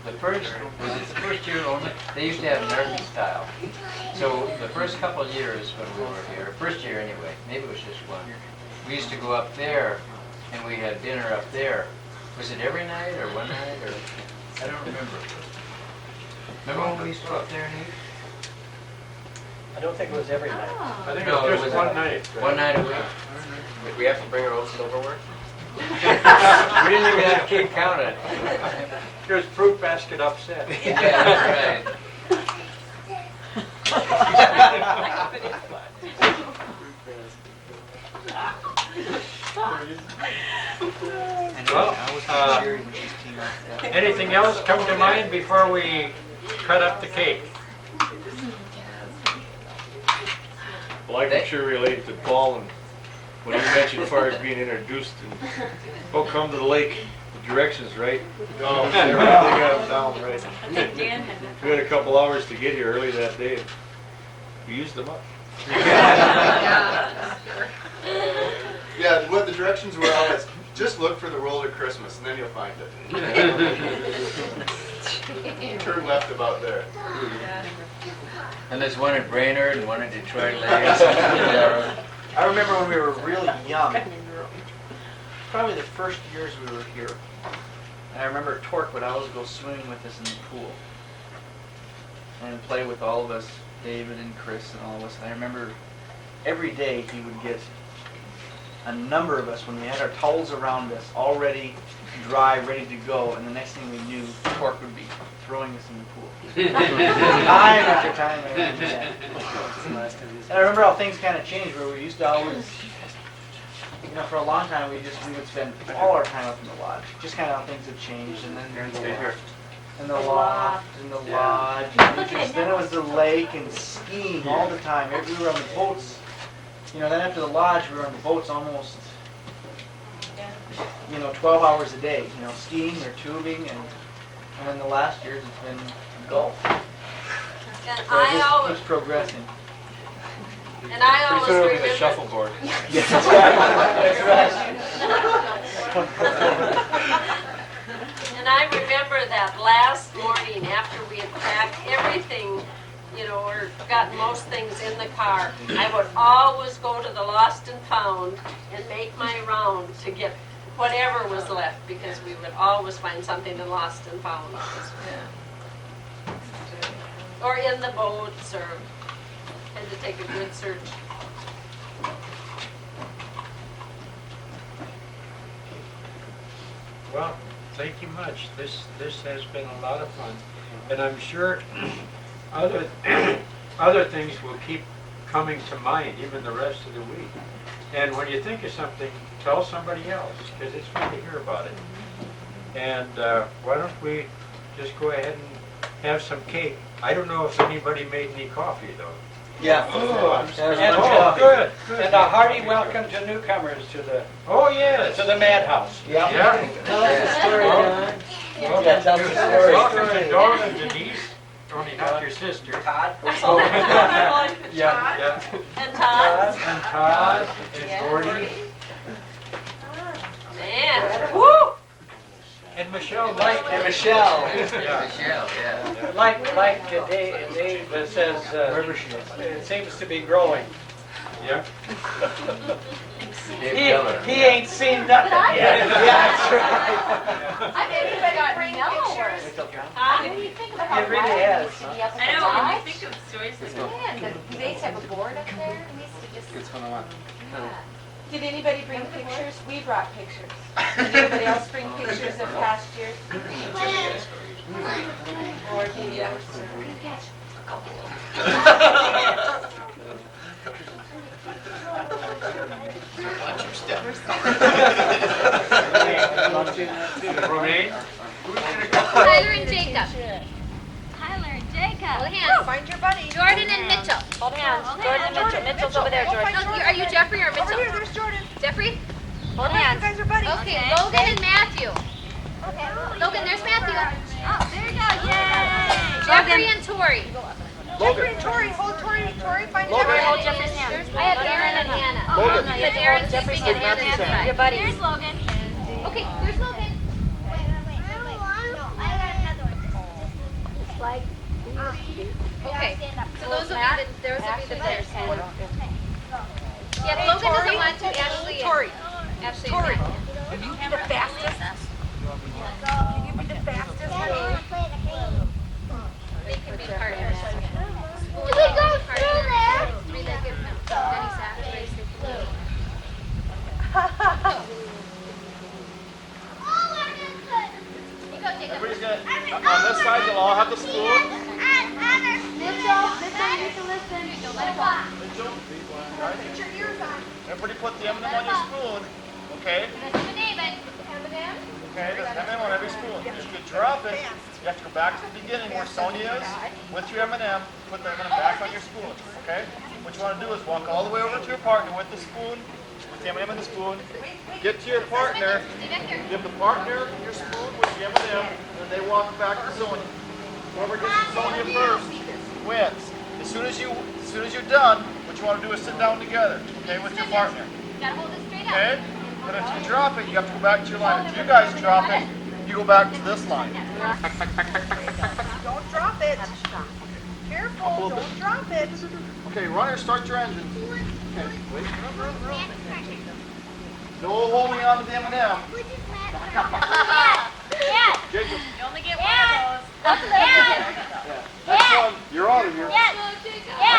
the first year only, they used to have American style. So the first couple of years when we were here, first year anyway, maybe it was just one, we used to go up there and we had dinner up there. Was it every night or one night or, I don't remember. Remember when we used to go up there and eat? I don't think it was every night. I think it was just one night. One night a week. Did we have to bring our own silverware? We didn't even have to keep counting. There's fruit basket upset. Yeah, that's right. Well, anything else come to mind before we cut up the cake? Well, I can sure relate to Paul and when you mentioned as far as being introduced and, oh, come to the lake, the directions, right? Oh, they got them down, right? We had a couple hours to get here early that day and we used them up. Yeah, what the directions were always, just look for the world of Christmas and then you'll find it. Turn left about there. And there's one in Brainerd and one in Detroit Lakes. I remember when we were really young, probably the first years we were here, and I remember Torque would always go swimming with us in the pool and play with all of us, David and Chris and all of us. And I remember every day he would get a number of us when we had our towels around us, all ready, dry, ready to go, and the next thing we knew, Torque would be throwing us in the pool. Time after time after time. And I remember how things kind of changed, where we used to always, for a long time we would spend all our time up in the lodge. Just kind of how things have changed, and then in the loft, in the lodge, and then it was the lake and skiing all the time. We were on the boats. Then after the lodge, we were on the boats almost 12 hours a day, skiing or tubing, and then the last years it's been golf. And So it I just always, keeps progressing. and I Pretty always soon it'll be the remember. shuffleboard. Yeah, that's right. And I remember that last morning after we had packed everything, or gotten most things in the car, I would always go to the Lost and Found and make my round to get whatever was left, because we would always find something in Lost and Found. Or in the boats, or had to take a good search. Well, thank you much. This has been a lot of fun. And I'm sure other other things will keep coming to mind even the rest of the week. And when you think of something, tell somebody else, because it's fun to hear about it. And why don't we just go ahead and have some cake? I don't know if anybody made any coffee, though. Yeah. Good. And a hearty welcome to newcomers to the madhouse. Yeah. Tell us a story, John. Welcome Tell us a story. welcome to Dawn and Denise, only not your sister. Todd. Yeah. And Todd. And Todd and Gordy Man, woo! and Michelle. And Michelle. Yeah. Michelle, yeah. Like Dave says, it seems to be growing. Yeah. He ain't seen nothing yet. Yeah, that's right. I think it got mellower. Huh? When you think about It really has. I know, when you think of stories like Man, they used to have a board up there, and we used to just. What's going on? Did anybody bring pictures? We brought pictures. Did anybody else bring pictures of past years? Or videos? Romaine? Tyler and Jacob. Tyler and Jacob. Hold hands. Find your buddy. Jordan and Mitchell. Hold hands. Jordan and Mitchell. Mitchell's over there, Jordan. Are you Jeffrey or Mitchell? Over here, there's Jordan. Jeffrey? Hold You hands. guys are buddies. Okay, Logan and Matthew. Logan, there's Matthew. Oh, there you go. Yay! Jeffrey and Tori. Jeffrey and Tori. Hold Tori. Tori, find Jeffrey, Jeffrey. hold Jeffrey's hand. I have Aaron and Hannah. Logan. But Aaron's sleeping and Hannah's right. Your buddies. There's Logan. Okay, there's Logan. Okay, so those will be the pairs. Yeah, Logan doesn't want to. Ashley and Tori. Ashley and Tori. Matthew. Can you be the fastest? Can you be the fastest? They can be partners. Do we go through there? Three-legged, no. Denny Savage race, they can do. You go, Jacob. Everybody's gonna, on this side, you'll all have the spoon. Mitchell, you need to listen. Let it walk. Put your ears on. Everybody put the M&M on your spoon, okay? Listen to David. Okay, there's an M&M on every spoon. If you drop it, you have to go back to the beginning where Sonia is, with your M&M, put the M&M back on your spoon, okay? What you want to do is walk all the way over to your partner with the spoon, with the M&M in the spoon, get to your partner, give the partner your spoon with the M&M, and they walk back to Sonia. Whoever gets to Sonia first wins. As soon as you're done, what you want to do is sit down together, okay, with your partner. Gotta hold it straight up. Okay? But if you drop it, you have to go back to your line. If you guys drop it, you go back to this line. Don't drop it. Careful, don't drop it. Okay, runner, start your engine. Okay, wait. No holding on to the M&M. Jacob. you only get one of those. Next one, you're out of here.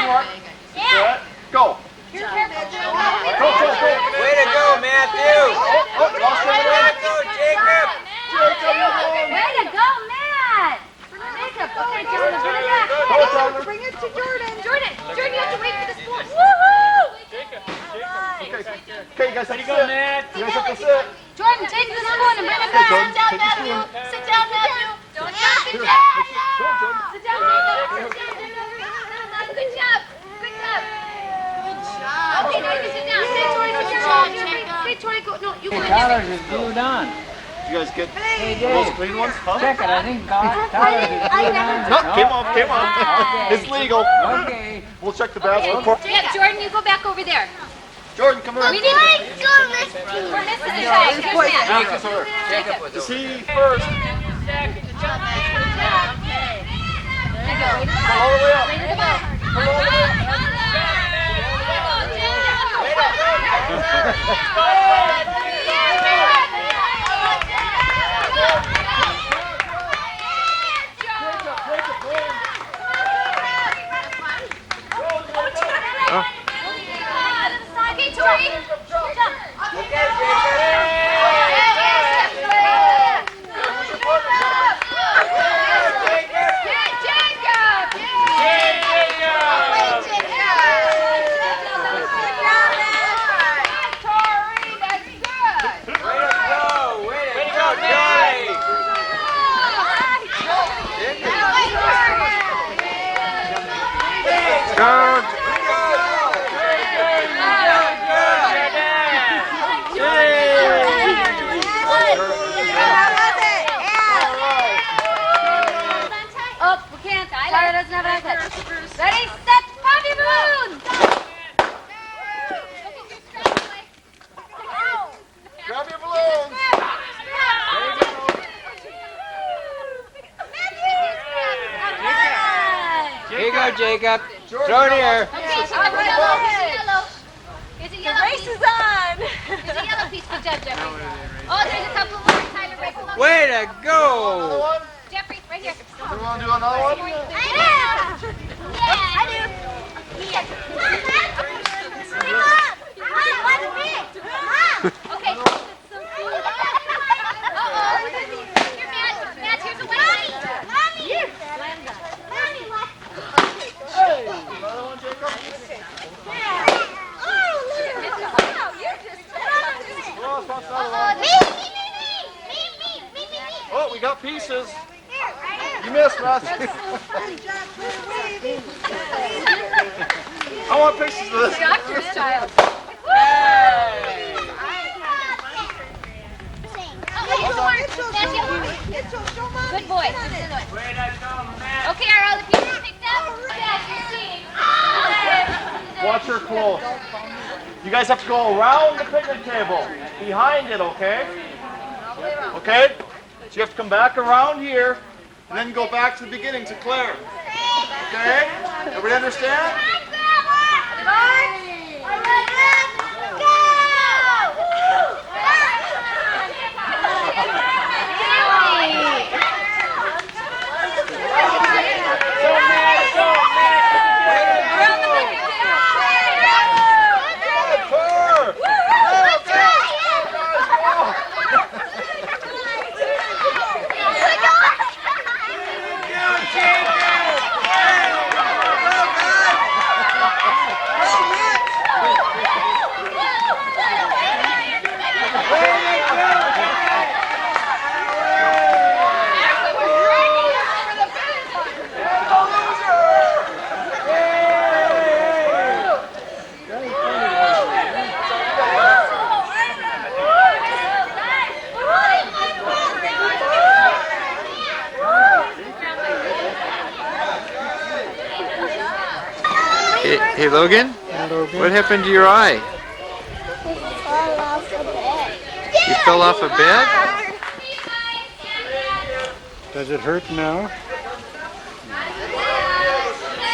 Mark. Set, go. Here, Mitchell. Go. Way to go, Matthew! Lost Way to go, Jacob! Way to go, Matt! Jacob, okay, Jordan, bring it back. Go, Tyler. Bring it to Jordan. Jordan, you have to wait for the spoon. Woohoo! Okay, you guys have to sit. You guys have to sit. Jordan, take the spoon and bring it back. Jordan, Sit down, take the Matthew. spoon. Sit down, Matthew. Don't drop it, Go, Jordan. Jordan. Sit down, Jacob. Good job. Good job. Okay, now you can sit down. Say, Tori, sit down. Say, Tori, go no, you go in Tyler's there. is glued on. You guys get Hey, those Dave. clean ones? Huh? Check it, I think Tyler's is glued on. No, came off, came off. Okay. It's legal. Okay. We'll check the bathroom. Yeah, Jordan, you go back over there. Jordan, come here. We need we're missing a guy. Here's Matt. Jacob was over. See first. Come all the way up. Come all the way up. Okay, Tori. Oh, we can't. Tyler doesn't have an iPad. Ready, set, pop your balloon! Grab your balloons. Here you go, Jacob. Throw it here. Okay, so yellow. Is it yellow? The race is on. Is it yellow piece? Good job, Jeffrey. Oh, there's a couple more. Tyler, right below. Way to go. Jeffrey, right here. We want to do another one? Yeah. Yeah, I do. Yeah. Okay. Uh-oh. Here, Matt. Matt, here's a white. Mommy. Here. Another one, Jacob? Oh, we got pieces. You missed, Russ. I want pieces of this. Doctor's child. Good boy. Okay, are all the pieces picked up? Yes, you're seeing. Watch her close. You guys have to go around the picnic table. Behind it, okay? Okay? So you have to come back around here and then go back to the beginning to Claire. Okay? Everybody understand? Hey Logan, what happened to your eye? You fell off a bed? Does it hurt now?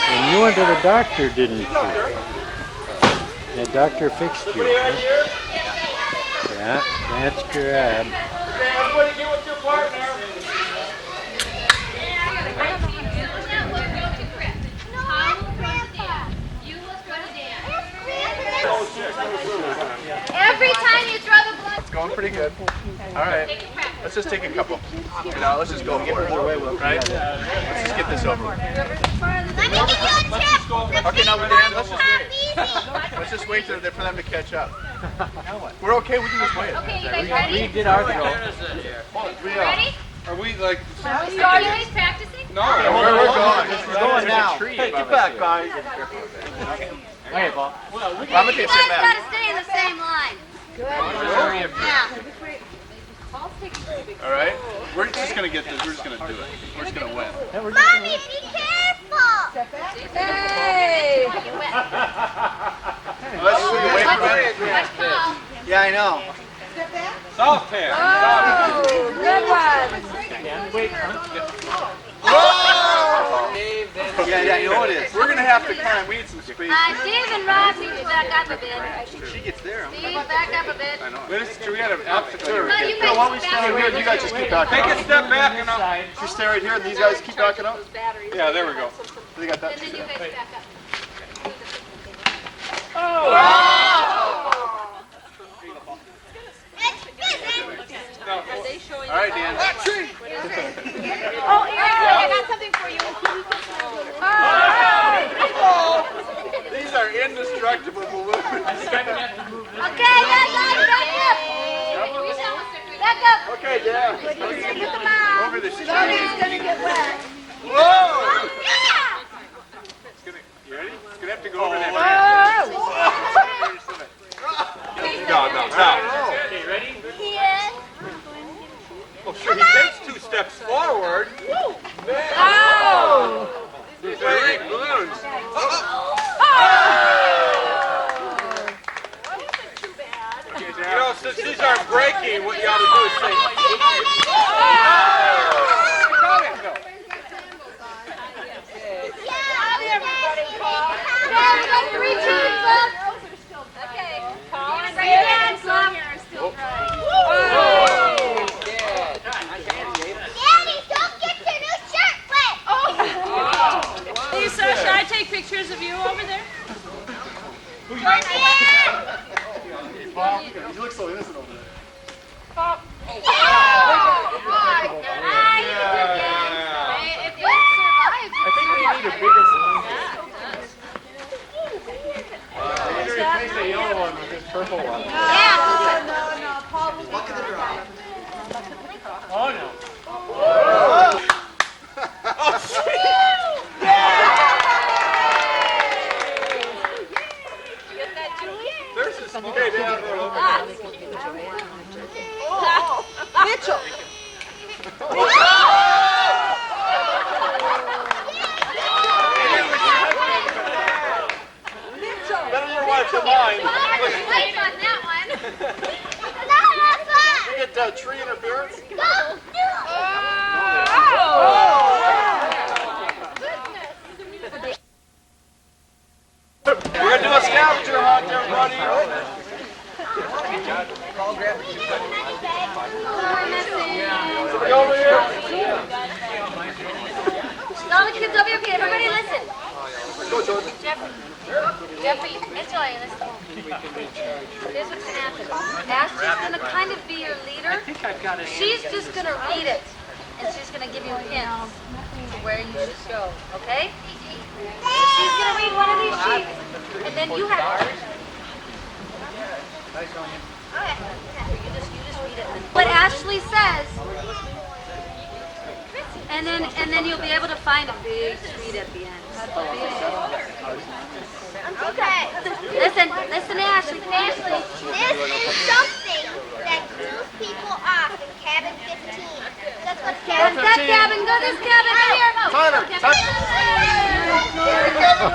And you went to the doctor, didn't you? The doctor fixed you. Huh? Yeah, that's good. Everybody get with your partner. Every time you throw the blood. It's going pretty good. All right. Let's just take a couple. You know, let's just go for it. Right? Let's just get this over with. Let me give you a tip. Okay, now Dan, let's just wait. Let's just wait for them to catch up. We're okay. We can just wait. Okay, you guys ready? We did our throw. Ready? Are we like? Are you guys practicing? No. We're going. We're going now. Hey, get back, guys. Okay, Paul. I'm gonna take a You sit guys back. gotta stay in the same line. All right? We're just going to get this. We're just going to do it. We're just going to win. Mommy, be careful! Hey! Let's see. Wait for it. Yeah, I know. Soft hand. Oh, good one. Yeah, you know it is. We're going to have to climb. We need some space. Steve and Rob need to back up a bit. She gets there. Steve, back up a bit. I know. We had an obstacle here. No, you guys Why don't we back stand up. here? You guys just keep backing Take up. a step back and up. You stay right here, and these guys keep backing up. Yeah, there we go. They got that. And then you guys back up. All right, Dan. Oh, Aaron, I got something for you. These are indestructible balloons. Okay, back up. Back up. Okay, Dan. Get the mom. Over the street. Somebody's gonna get wet. Whoa! Oh, yeah. You ready? It's gonna have to go over that. No. Okay, ready? Yeah. Oh, sure. He takes 2 steps forward. Oh! These are big balloons. You know, since these aren't breaking, what you ought to do is say, Everybody reach hands up. Okay. Bring your hands up. Daddy, don't get your new shirt wet. Lisa, should I take pictures of you over there? You look so innocent over there. I think we need a bigger balloon. We need to replace the yellow one with this purple one. Oh no. there's this. Okay, Dan. Mitchell. Better than watching mine. Wait on that one. We get tree interference. We're gonna do a scavenger hunt, everybody. Somebody over here. All the kids over here. Okay, everybody listen. Go, Jordan. Jeffrey, Mitchell, listen. Here's what's gonna happen. Ashley's gonna kind of be your leader. She's just gonna read it, and she's gonna give you hints to where you should go. Okay? So she's gonna read one of these sheets, and then you have. Okay. You just read it. What Ashley says, and then you'll be able to find a big street at the end. Okay. Listen, Ashley. Ashley, this is something that keeps people off in cabin 15. That's what cabin. That cabin. Go this cabin. Come here. Tyler.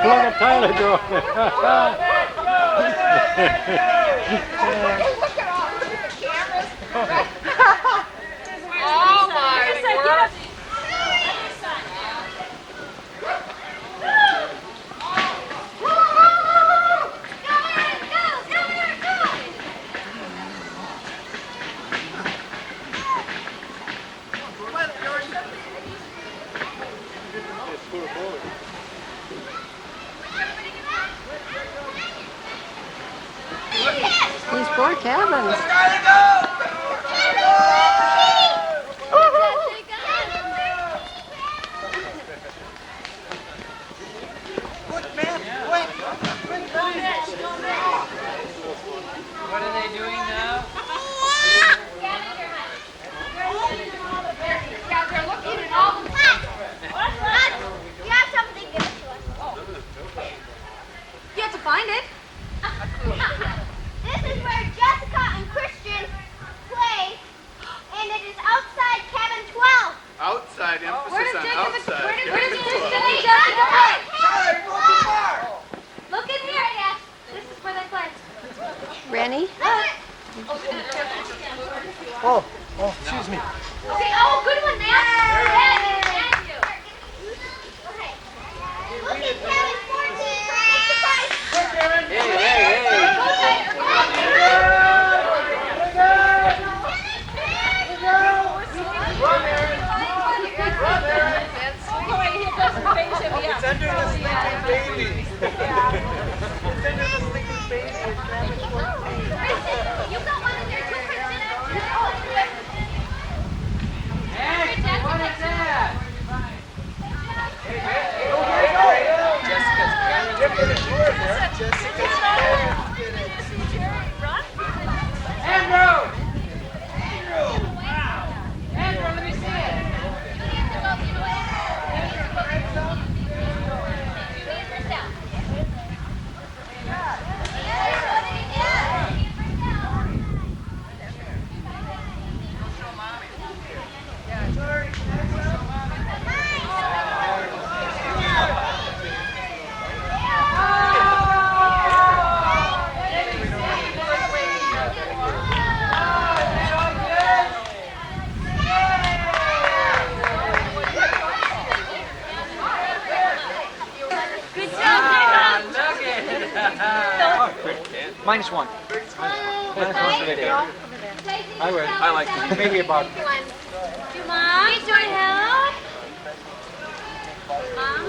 Look at Tyler doing Oh my word. These poor cabins. What are they doing now? Yeah, they're looking at all the plants. You have something, give it to us. You have to find it. This is where Jessica and outside, emphasis on outside. Where does Billy go? Look in here, Ash. This is where they play. Rennie? Oh, excuse me. Okay, oh, good one, man. Thank you. Look at Kelly 14. It's under the sleeping baby. It's under the sleeping baby. You got one in there too, Christina. What is that? Andrew! Andrew, let me see it. -1. -1 for video. I would. I like it. Maybe about. Mom, need to help? Mom.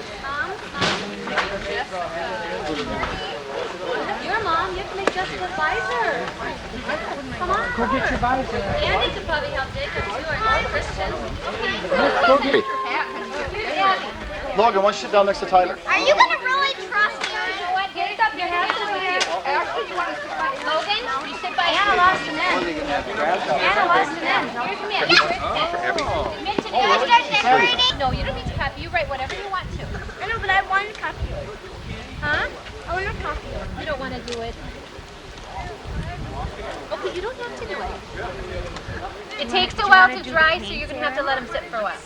Your mom, you have to make Jessica's visor. Come on. Go get your visor. Andy could probably help Jacob too, or not Christian. Go get it. Here's Abby. Logan, why don't you sit down next to Tyler? Are you gonna really trust me? You know what? Get up your hands over here. Actually, you want to sit by Logan? You sit by Anna lost an end. Anna lost an end. Here, come here. Mention it. I start decorating? No, you don't need to copy. You write whatever you want to. I know, but I want to copy it. Huh? I want to copy it. You don't want to do it. Okay, you don't have to do it. It takes a while to dry, so you're going to have to let them sit for a while.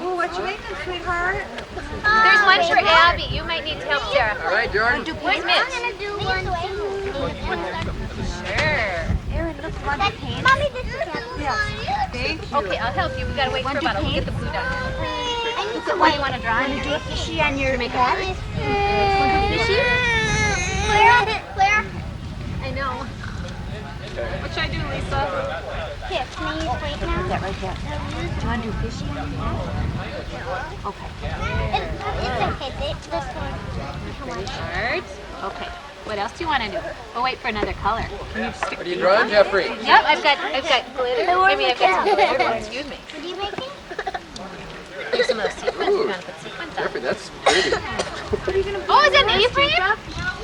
Ooh, what you making, sweetheart? There's one for Abby. You might need help, Sarah. All right, Jordan. Where's Mitch? I'm gonna do one too. Sure. Aaron, look, want to paint? Mommy, this is Thank you. Okay, I'll help you. We gotta wait for about. We'll get the glue done. Look at what you want to draw. You do a fishy on your head. Fishy? Claire? I know. What should I do, Lisa? Here, can you wait now? That right there. Do you want to do fishy on your head? Okay. It's this one. Shirt. Okay. What else do you want to do? We'll wait for another color. Can you stick? What are you drawing, Jeffrey? Yep, I've got glitter. I mean, I've got some glitter. Excuse me. What are you making? Do some of those sequins. You want to put sequins on? Jeffrey, that's pretty. Oh, is that an A for you?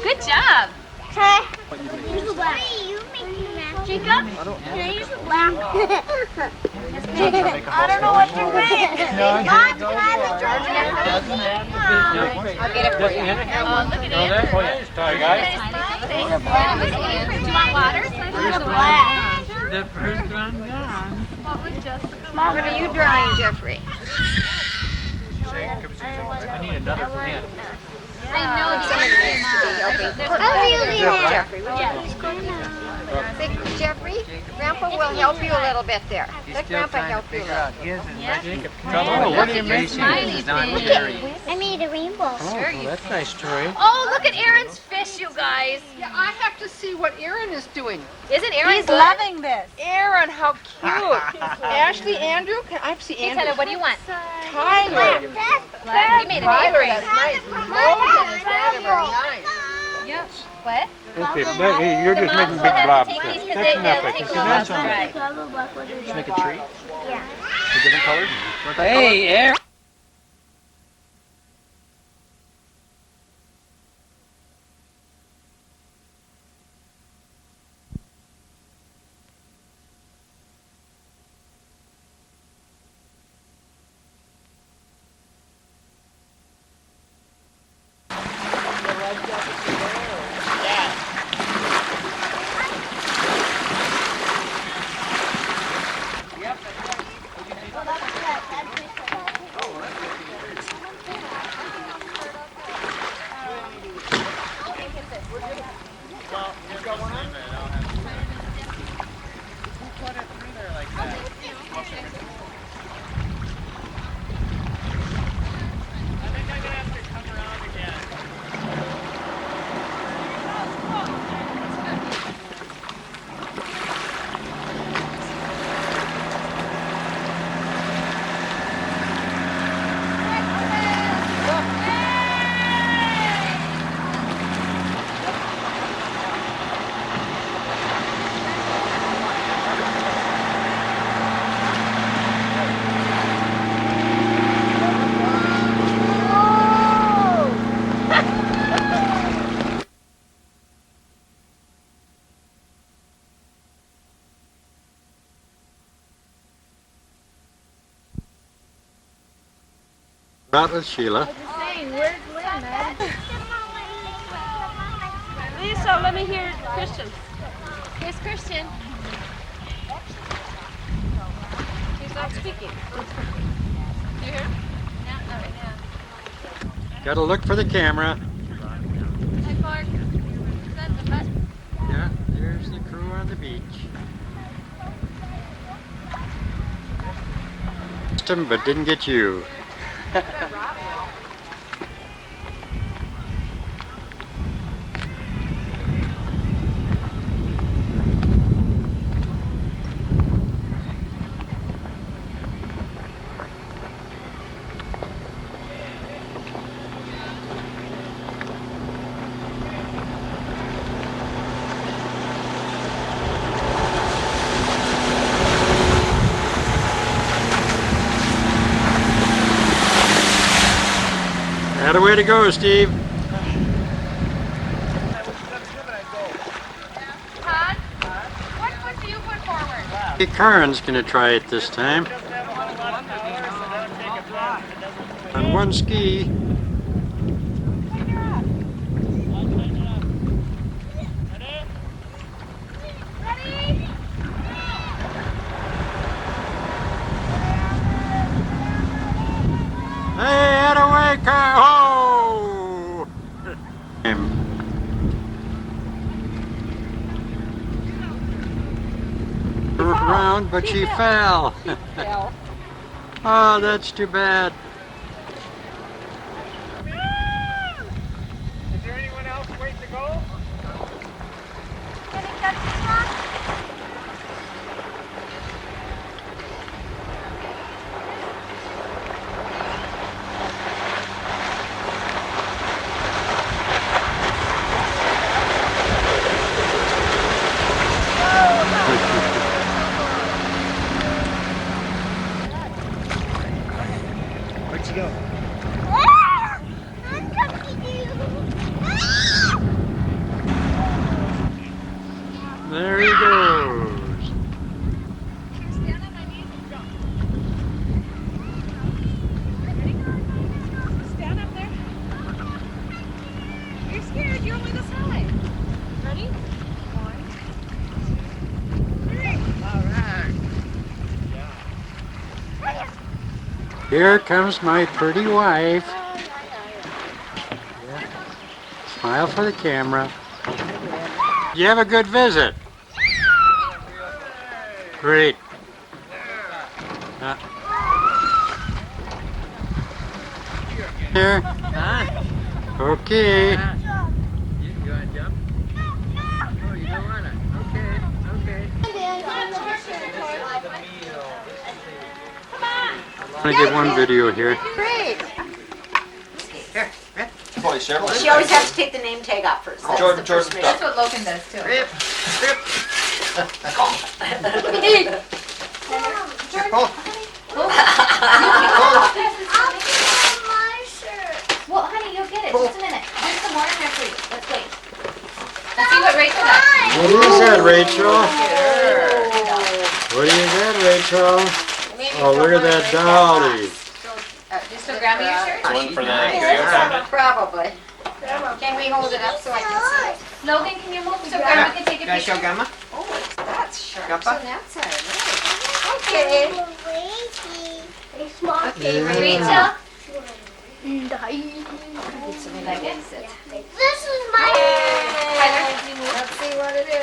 Good job. Okay. Use the black. Jacob? Can I use the black? Jacob, I don't know what you're doing. Mom, can I have a I'll get it for you. Oh, look at it. Sorry, guys. Do you want water? Use the black. The first one gone. Mom, what are you drawing, Jeffrey? I need another pen. I know Jeffrey, would you please go now? Jeffrey, Grandpa will help you a little bit there. Let Grandpa help you a little. What do you make? I made a rainbow. Oh, that's nice, Tori. Oh, look at Aaron's fish, you guys. Yeah, I have to see what Aaron is doing. Isn't Aaron He's good? loving this. Aaron, how cute. Ashley, Andrew, can I see Hey, Andrew? Tyler, what do you want? Tyler. We made an Tyler, A that's nice. Logan is very, very nice. Yep. What? Okay, but hey, you're The just making moms big will have blobs. to take these because That's enough. they'll I take can a see while that. to dry. Just make a tree? Yeah. With different colors? Hey, Aaron. Out with Sheila. Where's Lynn, man? Lisa, let me hear Christian. Here's Christian. He's not speaking. You hear? No, not right now. Gotta look for the camera. Hi, Clark. Is that the bus? Yeah, there's the crew on the beach. Missed him, but didn't get you. Had a way to go, Steve. Todd, what foot do you put forward? Hey, Karen's gonna try it this time. On one ski. Hey, head away, car! Oh! Around, but she fell. Oh, that's too bad. Is there anyone else waiting to go? Where'd she go? There he goes. Stand up there. You're scared. You're only this high. Ready? One, two, three. All right. Here comes my pretty wife. Smile for the camera. You have a good visit. Great. Here. Okay. You want to jump? Oh, you don't want to? Okay, okay. I'm gonna get one video here. Great. Here, Rip. Boy, Cheryl. She always has to take the name tag off first. That's Jordan, the first Jordan, mission. That's what Logan does too. Rip, Rip. Well, honey, you'll get it. Just a minute. There's some more in there for you. Let's wait. Let's see what Rachel got. What is that, Rachel? What do you got, Rachel? Oh, look at that dolly. So grab me your shirt. One for the video camera. Probably. Can we hold it up so I can see it? Logan, can you move so Grandma can take a Can I show picture? Grandma? Oh, that's sharp. Grandpa? On that side. Okay. Okay, Rachel. like it. This is my. Tyler, can you move? Let's see what it is.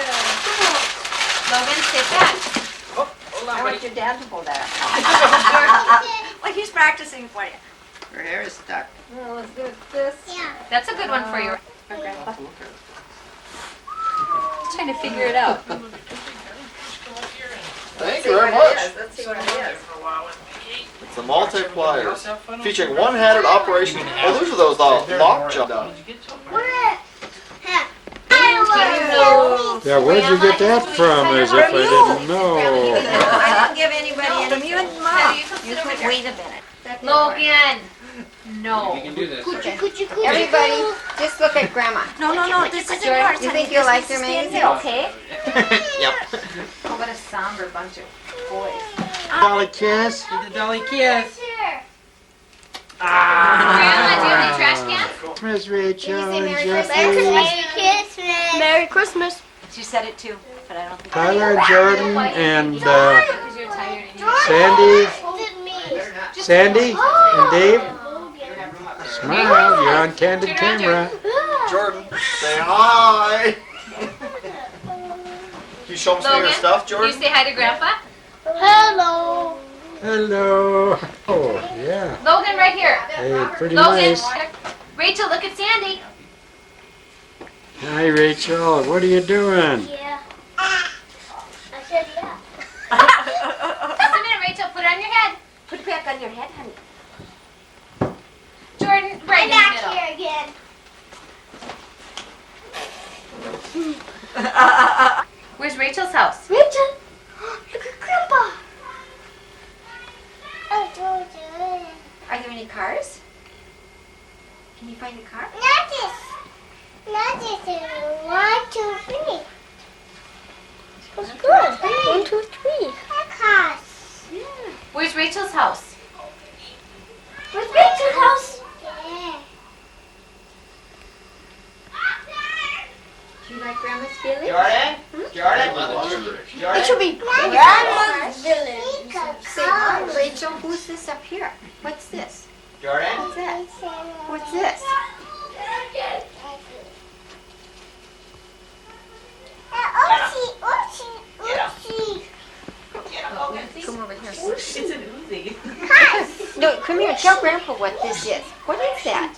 Logan, sit back. I want your dad to hold that. Well, he's practicing for you. Her hair is stuck. Well, let's do this. That's a good one for you. For Grandpa. Just trying to figure it out. Thank you very much. Let's see what it is. It's a multiplier featuring one-handed operation. Oh, those are those lock jump down. Yeah, where'd you get that from? As if I didn't know. I didn't give anybody any. You and Mom. You could wait a minute. That's Logan. No. You can do this. Everybody, just look at Grandma. No, this isn't yours. You think you'll like them, Amy? Okay. Yep. Oh, what a somber bunch of boys. Dolly kiss. Give the dolly kiss. Here. Ah! Christmas, Rachel and Jesse. Merry Christmas. She said it too, but I don't think. Tyler and Jordan and Because you're tired and you Sandy and Dave. Smile, you're on candid camera. Jordan, say hi. You show them some of your Logan, stuff, can Jordan? you say hi to Grandpa? Hello. Hello. Oh, yeah. Logan, right here. Hey, pretty Logan, nice. Rachel, look at Sandy. Hi, Rachel. What are you doing? Yeah. I said yeah. Just a minute, Rachel. Put it on your head. Put it back on your head, honey. Jordan, right in the I'm middle. back here again. Where's Rachel's house? Rachel, look at Grandpa. Oh, Jordan. Are there any cars? Can you find a car? Not this. Not this. 1, 2, 3. That's good. 1, 2, 3. Cars. Where's Rachel's house? Where's Rachel's house? Yeah. Do you like Grandma's village? Jordan? Jordan? It should be Grandma's village. Say, Rachel, who's this up here? What's this? Jordan? What's that? What's this? Come over here. It's an Uzi. No, come here. Tell Grandpa what this is. What is that?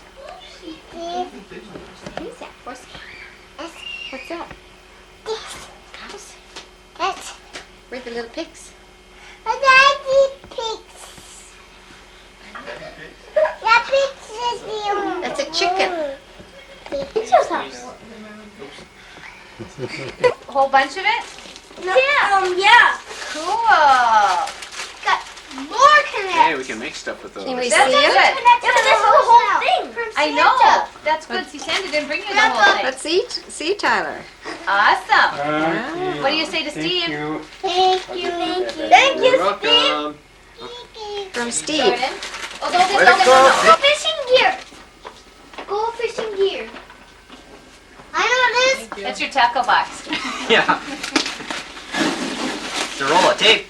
What is that? What's that? Cows? That's Where's the little pigs? Daddy pigs. That pigs is the only. That's a chicken. Rachel's house. A whole bunch of it? Yeah. Cool. Got more connects. Hey, we can make stuff with those. Can we That's see it? good. Yeah, but this is the whole thing. From I know. That's good. See, Santa didn't bring you the whole thing. Let's see Tyler. Awesome. What do you say to Steve? Thank you. Thank you, You're welcome. From Steve. Jordan. Oh, Logan, Way to Logan, go. no, no. Go fishing gear. Go fishing gear. I know this. That's your tackle box. Yeah. It's a roll of tape.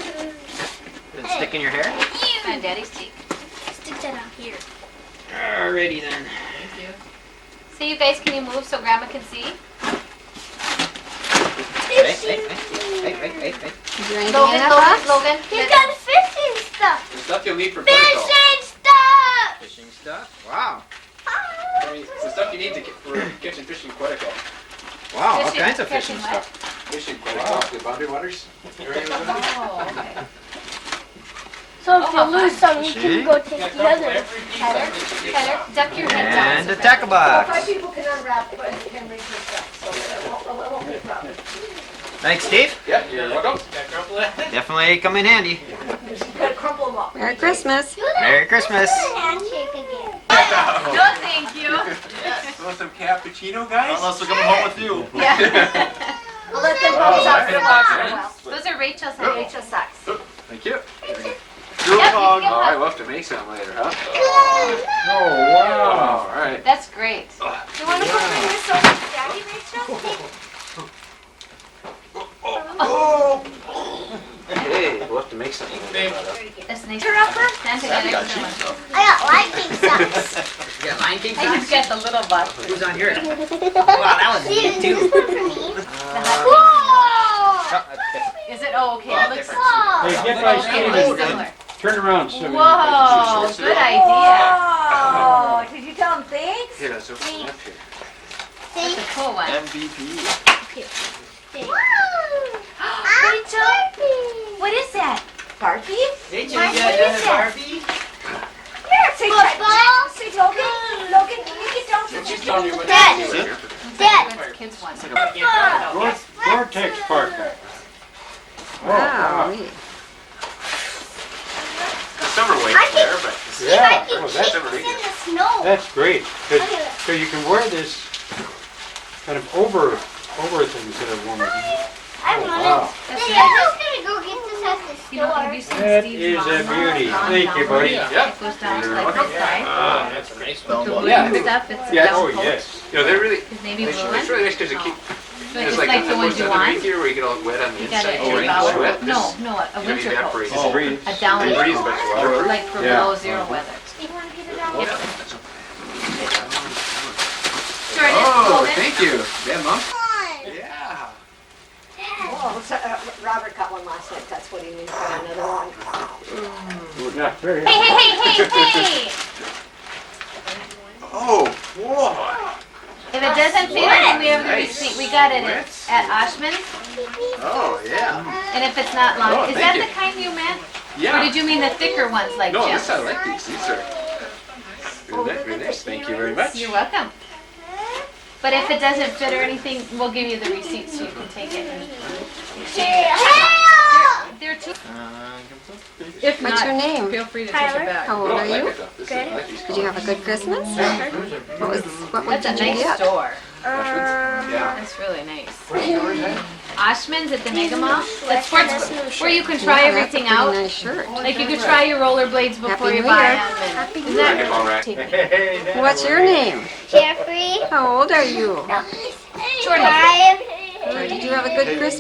Did it stick in your hair? On Daddy's cheek. Stick that on here. Alrighty then. So you guys, can you move so Grandma can see? Hey. Is there anything Logan, in that Logan, box? Logan. He's got fishing stuff. The stuff you'll need for protocol. Fishing stuff. Fishing stuff? Wow. I mean, the stuff you need for catching fish in protocol. Wow, all Fishing- kinds of catching fishing what? stuff. Fish in protocol, the boundary waters. Area with it. Oh, okay. So if you lose some, you See? can go take the other. Tyler, duck your head down. And a tackle box. people can unwrap it and can reach stuff, so it won't be a problem. Thanks, Steve. Yeah, you're welcome. Definitely come in handy. Gotta crumple them up. Merry Christmas. Merry Christmas. Handshake again. No, thank you. Want some cappuccino, guys? Unless we're coming home with you. Yeah. I'll let them bounce out for a while. Those are Rachel's And hands. Rachel sucks. Thank you. Yep, you can get Oh, I one. will have to make some later, huh? Oh, wow. All right. That's great. Do you want to put them in your soda for Daddy, Rachel? Hey, we'll have to make something. That's nice. Upper? Santa got extra one. I got liking socks. You got Lion King I just got the little butt. Who's on yours? Wow, that was neat too. Whoa! Is it? Oh, okay. It looks Hey, get by Steve and similar. turn around so we Whoa, good idea. Oh, did you tell him thanks? Here, let's open it up here. That's a cool one. MVP. What is that? Barbie? Rachel, Mine, you what got is a that? Barbie? Here, say Logan, Logan, can you get down to She's telling you what Dad. to do. Dad. That's kids one. Gore-Tex parka. Oh, Wow. The summer weight I there, can- but Yeah, I can oh, kick that's, this in the snow. that's great. So you can wear this kind of over Overton instead of woman. I want Wow. it. Daddy, I'm just gonna go get this at the store. You know, have you seen That Steve's is a lawnmower? beauty. Lawn Thank you, buddy. mower? Yeah. It goes down to like this side. That's a nice The one. wood Yeah, I and think, stuff, it's a yeah, down Oh, coat. yes. you know, they're really, His navy it's blue one. really nice because it keeps, So it's it's like like the the ones ones you underneath want. here where you get all wet on the You gotta inside. keep You out. sweat. No, no, a You know, winter coat. evaporates. Oh, breeze. A down It breathes coat. much water. Like for Yeah. below zero weather. You wanna get it out? Yep. Jordan, Oh, hold it. thank you. Yeah, Mom? Yeah. Oh, Robert got one last night, that's what he needs for another one. Not very. Hey, hey, hey, hey, hey! Oh, boy. If it doesn't fit, then we have the Nice. receipt. We got it What? at Oshman's. Oh, yeah. And if it's not long, Oh, is thank that you. the kind you meant? Yeah. Or did you mean the thicker ones like No, Jim's? this I like these. These are very nice. Thank you very much. You're welcome. But if it doesn't fit or anything, we'll give you the receipt so you can take it. They're too. If What's your name? Feel free to Tyler? How old Oh, are I like you? it though. This is- I like these Did you have a good Christmas? What That's a did you nice get? store. Yeah. That's really nice. Oshman's at the Mega Mall. That's sports where you can try Yeah, that's a everything pretty out. nice shirt. Like you could try your rollerblades before Happy you New buy Year. them. Happy Isn't New that Year. All right. Hey, that- What's your name? Jeffrey. How old are you? Jordan? 5. Did you have a good Christmas?